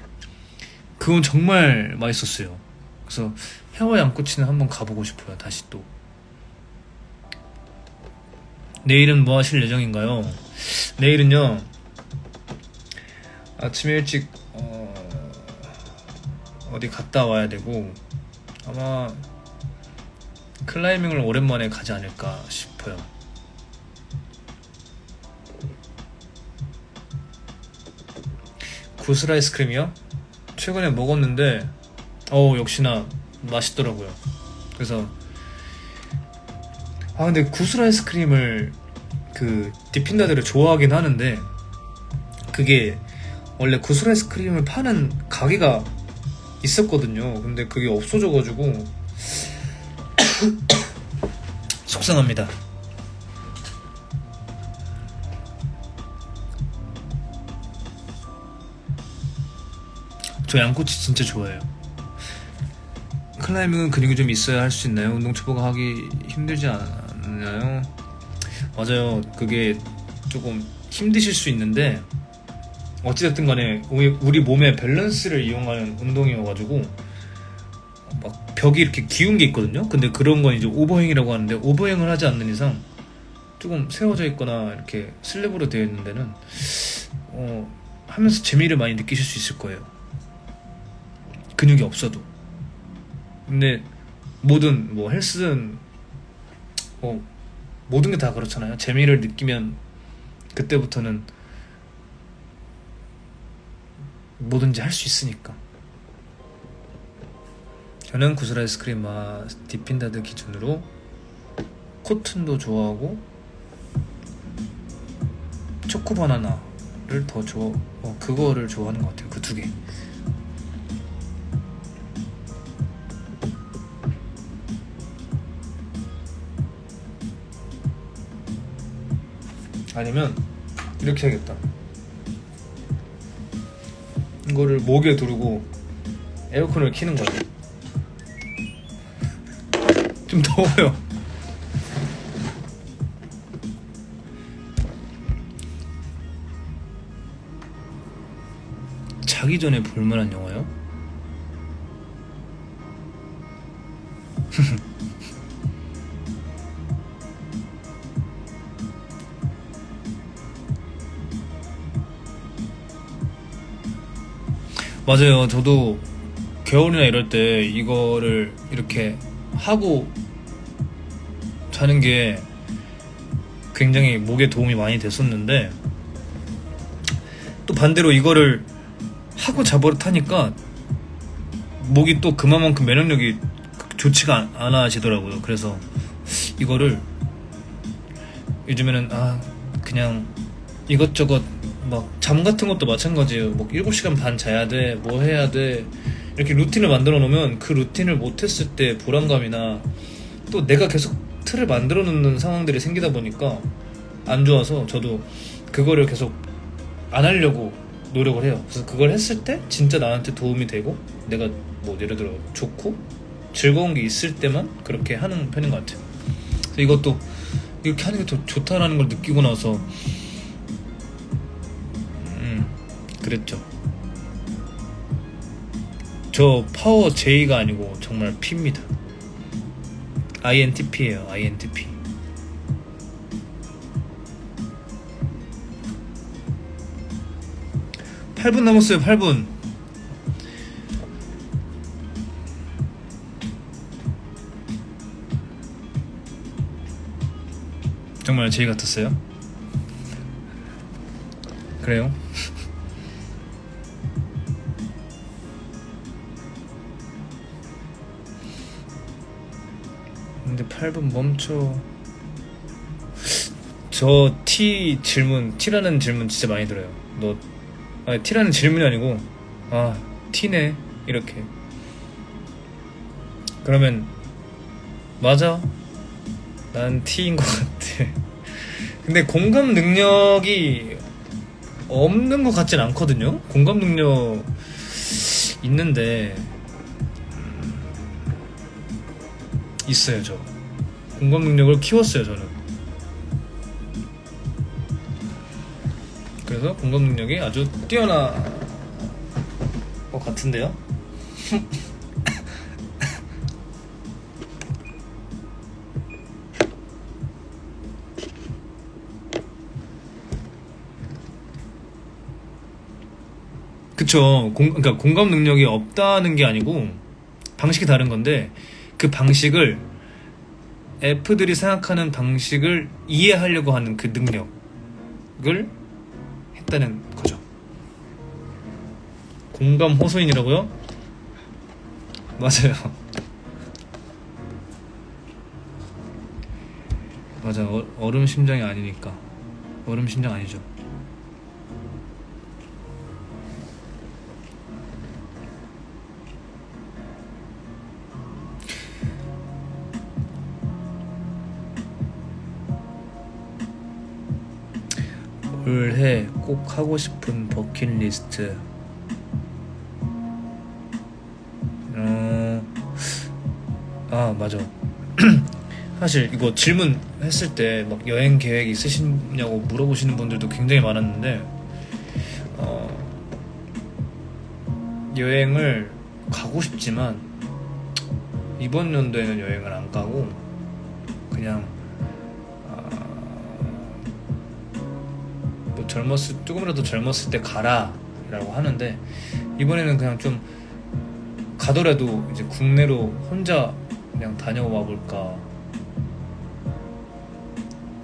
그건 정말 맛있었어요. 그래서 해와 양꼬치는 한번 가보고 싶어요. 다시 또. 내일은 뭐 하실 예정인가요? 내일은요 아침에 일찍 어디 갔다 와야 되고 아마 클라이밍을 오랜만에 가지 않을까 싶어요. 구슬 아이스크림이요? 최근에 먹었는데 역시나 맛있더라고요. 그래서 근데 구슬 아이스크림을 그 디핀다들을 좋아하긴 하는데 그게 원래 구슬 아이스크림을 파는 가게가 있었거든요. 근데 그게 없어져가지고 속상합니다. 저 양꼬치 진짜 좋아해요. 클라이밍은 근육이 좀 있어야 할 수 있나요? 운동 초보가 하기 힘들지 않나요? 맞아요. 그게 조금 힘드실 수 있는데 어찌됐든 간에 우리 몸의 밸런스를 이용하는 운동이어가지고 막 벽이 이렇게 기운 게 있거든요. 근데 그런 건 이제 오버행이라고 하는데 오버행을 하지 않는 이상 조금 세워져 있거나 이렇게 슬랩으로 되어 있는 데는 하면서 재미를 많이 느끼실 수 있을 거예요. 근육이 없어도. 근데 뭐든 뭐 헬스든 모든 게 다 그렇잖아요. 재미를 느끼면 그때부터는 뭐든지 할 수 있으니까. 저는 구슬 아이스크림 맛 디핀다드 기준으로 코튼도 좋아하고 초코 바나나를 더 그거를 좋아하는 것 같아요. 그 두 개. 아니면 이렇게 해야겠다. 이거를 목에 두르고 에어컨을 켜는 거예요. 좀 더워요. 자기 전에 볼만한 영화요? 맞아요. 저도 겨울이나 이럴 때 이거를 이렇게 하고 자는 게 굉장히 목에 도움이 많이 됐었는데, 또 반대로 이거를 하고 자버릇하니까 목이 또 그만큼 면역력이 좋지가 않아지더라고요. 그래서 이거를 요즘에는 그냥 이것저것 막 잠 같은 것도 마찬가지예요. 뭐 7시간 반 자야 돼, 뭐 해야 돼, 이렇게 루틴을 만들어 놓으면 그 루틴을 못했을 때 불안감이나 또 내가 계속 틀을 만들어 놓는 상황들이 생기다 보니까 안 좋아서 저도 그거를 계속 안 하려고 노력을 해요. 그래서 그걸 했을 때 진짜 나한테 도움이 되고 내가 뭐 예를 들어 좋고 즐거운 게 있을 때만 그렇게 하는 편인 것 같아요. 그래서 이것도 이렇게 하는 게 더 좋다라는 걸 느끼고 나서 그랬죠. 저 파워 J가 아니고 정말 P입니다. INTP예요. INTP. 팔 분 남았어요. 8분. 정말 J 같았어요? 그래요? 근데 8분 멈춰. 저 T라는 질문 진짜 많이 들어요. T라는 질문이 아니고 T네 이렇게. 그러면 맞아, 난 T인 것 같아. 근데 공감 능력이 없는 것 같진 않거든요. 공감 능력 있는데 있어요. 저 공감 능력을 키웠어요. 저는 그래서 공감 능력이 아주 뛰어난 것 같은데요. 그쵸. 그러니까 공감 능력이 없다는 게 아니고 방식이 다른 건데, 그 방식을 F들이 생각하는 방식을 이해하려고 하는 그 능력을 했다는 거죠. 공감 호소인이라고요? 맞아요. 맞아. 얼음 심장이 아니니까. 얼음 심장 아니죠. 올해 꼭 하고 싶은 버킷리스트. 맞아. 사실 이거 질문 했을 때 막 여행 계획 있으시냐고 물어보시는 분들도 굉장히 많았는데, 여행을 가고 싶지만 이번 연도에는 여행을 안 가고 그냥 뭐 조금이라도 젊었을 때 가라 라고 하는데, 이번에는 그냥 좀 가더라도 이제 국내로 혼자 그냥 다녀와 볼까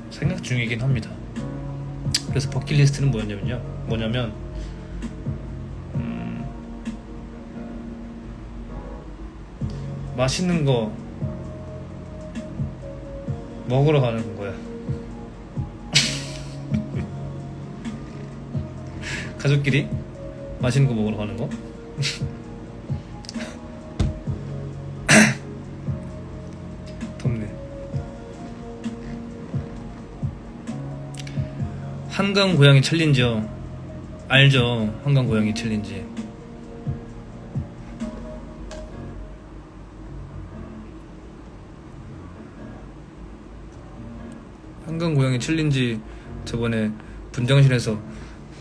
생각 중이긴 합니다. 그래서 버킷리스트는 뭐냐면 맛있는 거 먹으러 가는 거야. 가족끼리 맛있는 거 먹으러 가는 거. 덥네. 한강 고양이 챌린지요. 알죠? 한강 고양이 챌린지. 한강 고양이 챌린지 저번에 분장실에서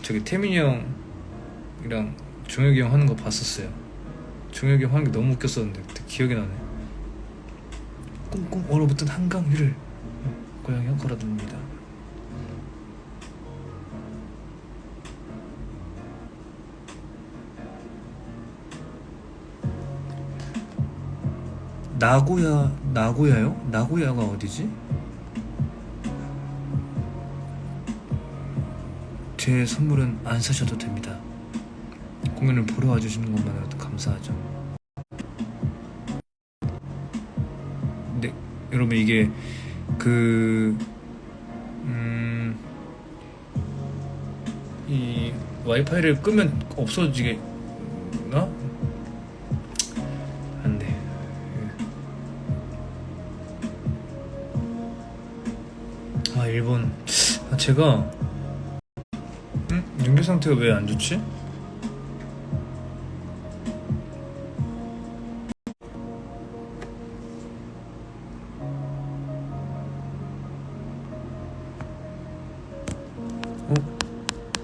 저기 태민이 형이랑 종혁이 형 하는 거 봤었어요. 종혁이 형 하는 게 너무 웃겼었는데 그때 기억이 나네. 꽁꽁 얼어붙은 한강 위를 고양이가 걸어듭니다. 나고야요? 나고야가 어디지? 제 선물은 안 사셔도 됩니다. 공연을 보러 와주시는 것만으로도 감사하죠. 네, 여러분 이게 이 와이파이를 끄면 없어지겠나? 안 돼. 아, 일본. 제가 연결 상태가 왜 안 좋지?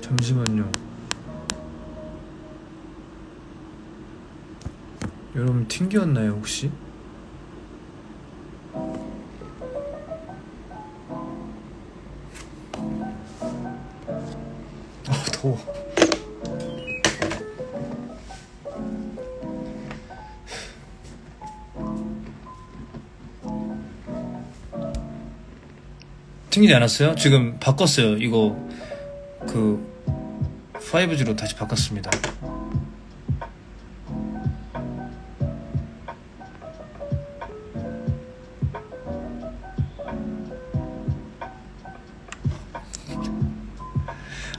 잠시만요. 여러분 튕겼나요 혹시? 더워. 튕기지 않았어요? 지금 바꿨어요. 이거 5G로 다시 바꿨습니다.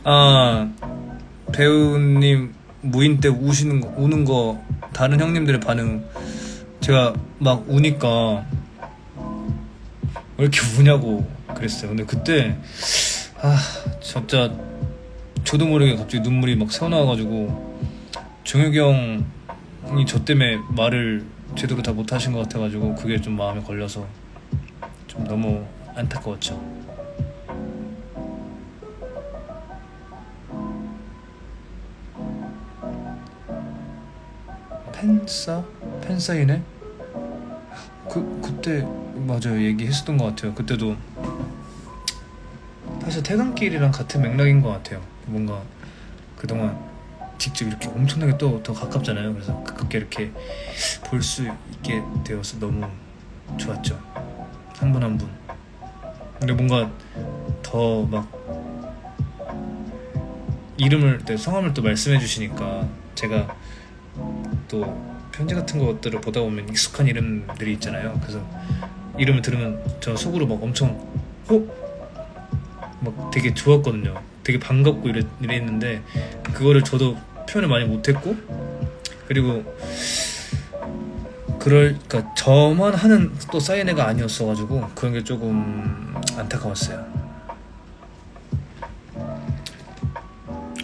아, 배우님 무인 때 우는 거 다른 형님들의 반응, 제가 막 우니까 왜 이렇게 우냐고 그랬어요. 근데 그때 진짜 저도 모르게 갑자기 눈물이 막 새어나와가지고, 정혁이 형이 저 때문에 말을 제대로 다 못하신 것 같아가지고 그게 좀 마음에 걸려서 좀 너무 안타까웠죠. 팬사인회? 그때 맞아요, 얘기했었던 것 같아요. 그때도 사실 퇴근길이랑 같은 맥락인 것 같아요. 뭔가 그동안 직접 이렇게 엄청나게 또 더 가깝잖아요. 그래서 가깝게 이렇게 볼 수 있게 되어서 너무 좋았죠. 한 분 한 분. 근데 뭔가 더 막 성함을 또 말씀해 주시니까, 제가 또 편지 같은 것들을 보다 보면 익숙한 이름들이 있잖아요. 그래서 이름을 들으면 저 속으로 막 엄청 막 되게 좋았거든요. 되게 반갑고 이랬는데, 그거를 저도 표현을 많이 못했고, 그리고 그러니까 저만 하는 또 사인회가 아니었어가지고 그런 게 조금 안타까웠어요.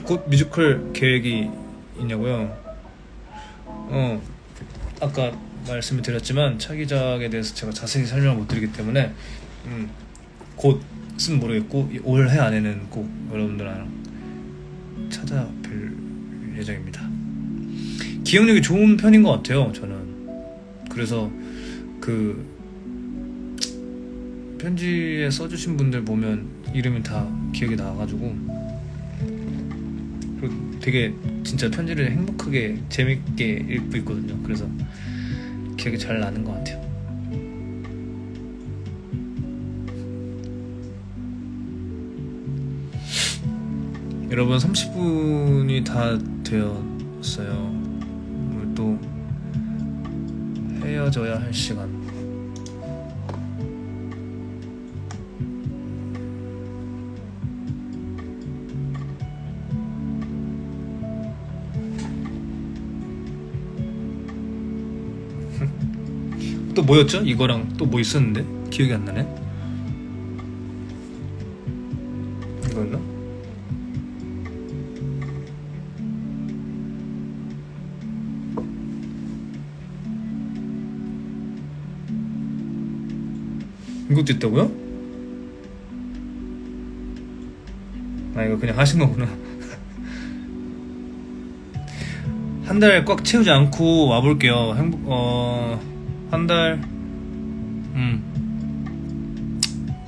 곧 뮤지컬 계획이 있냐고요? 아까 말씀을 드렸지만 차기작에 대해서 제가 자세히 설명을 못 드리기 때문에 곧은 모르겠고 올해 안에는 꼭 여러분들랑 찾아뵐 예정입니다. 기억력이 좋은 편인 것 같아요, 저는. 그래서 편지에 써주신 분들 보면 이름이 다 기억이 나가지고, 그리고 되게 진짜 편지를 행복하게 재밌게 읽고 있거든요. 그래서 기억이 잘 나는 것 같아요. 여러분 30분이 다 되었어요. 오늘 또 헤어져야 할 시간. 또 뭐였죠? 이거랑 또 뭐 있었는데? 기억이 안 나네? 이거였나? 이것도 있다고요? 이거 그냥 하신 거구나. 한 달 꽉 채우지 않고 와볼게요. 한 달,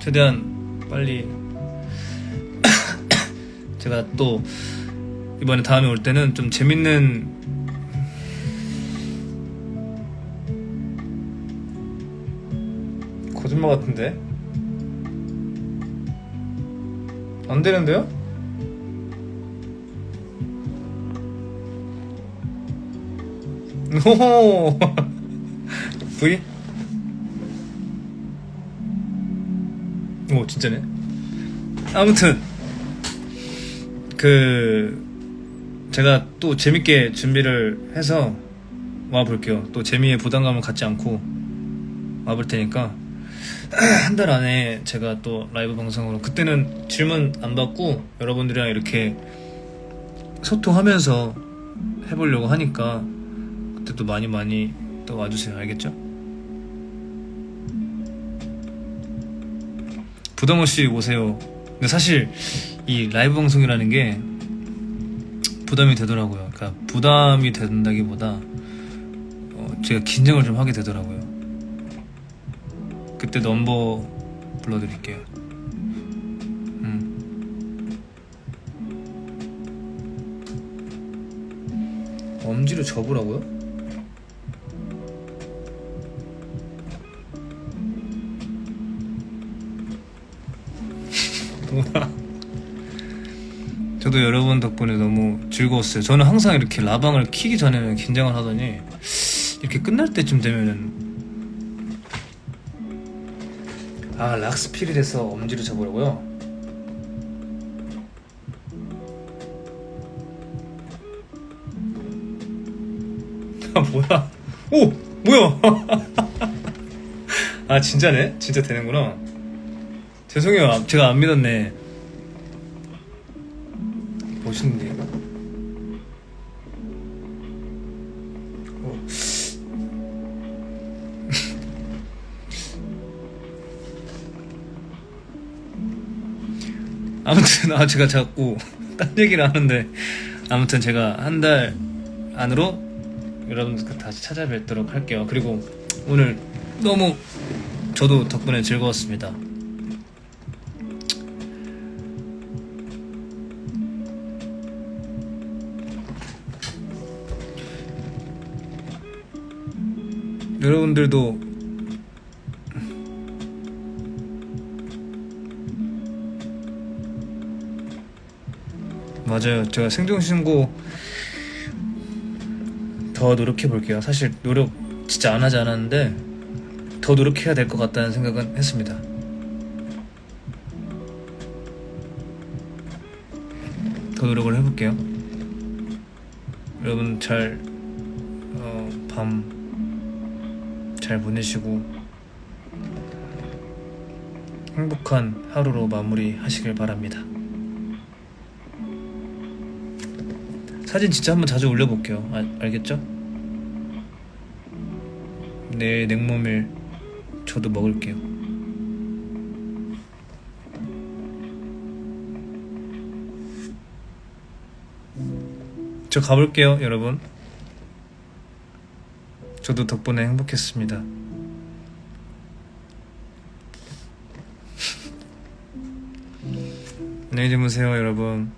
최대한 빨리. 제가 또 이번에 다음에 올 때는 좀 재밌는 거짓말 같은데? 안 되는데요? 오 V? 오 진짜네. 아무튼 제가 또 재밌게 준비를 해서 와볼게요. 또 재미에 부담감을 갖지 않고 와볼 테니까 한 달 안에 제가 또 라이브 방송으로, 그때는 질문 안 받고 여러분들이랑 이렇게 소통하면서 해보려고 하니까 그때도 많이 또 와주세요. 알겠죠? 부담 없이 오세요. 근데 사실 이 라이브 방송이라는 게 부담이 되더라고요. 그러니까 부담이 된다기보다 제가 긴장을 좀 하게 되더라고요. 그때 넘버 불러드릴게요. 엄지로 접으라고요? 뭐야? 저도 여러분 덕분에 너무 즐거웠어요. 저는 항상 이렇게 라방을 키기 전에는 긴장을 하더니 이렇게 끝날 때쯤 되면은 락스피릿에서 엄지로 잡으라고요? 뭐야? 오! 뭐야? 진짜네? 진짜 되는구나. 죄송해요. 제가 안 믿었네. 멋있는데 이거? 아무튼 제가 자꾸 딴 얘기를 하는데, 아무튼 제가 한 달 안으로 여러분들 다시 찾아뵙도록 할게요. 그리고 오늘 너무 저도 덕분에 즐거웠습니다. 여러분들도 맞아요. 제가 생존신고 더 노력해 볼게요. 사실 노력 진짜 안 하지 않았는데 더 노력해야 될 것 같다는 생각은 했습니다. 더 노력을 해볼게요. 여러분 밤 잘 보내시고 행복한 하루로 마무리하시길 바랍니다. 사진 진짜 한번 자주 올려볼게요. 알겠죠? 내일 냉모밀 저도 먹을게요. 저 가볼게요, 여러분. 저도 덕분에 행복했습니다. 안녕히 주무세요, 여러분.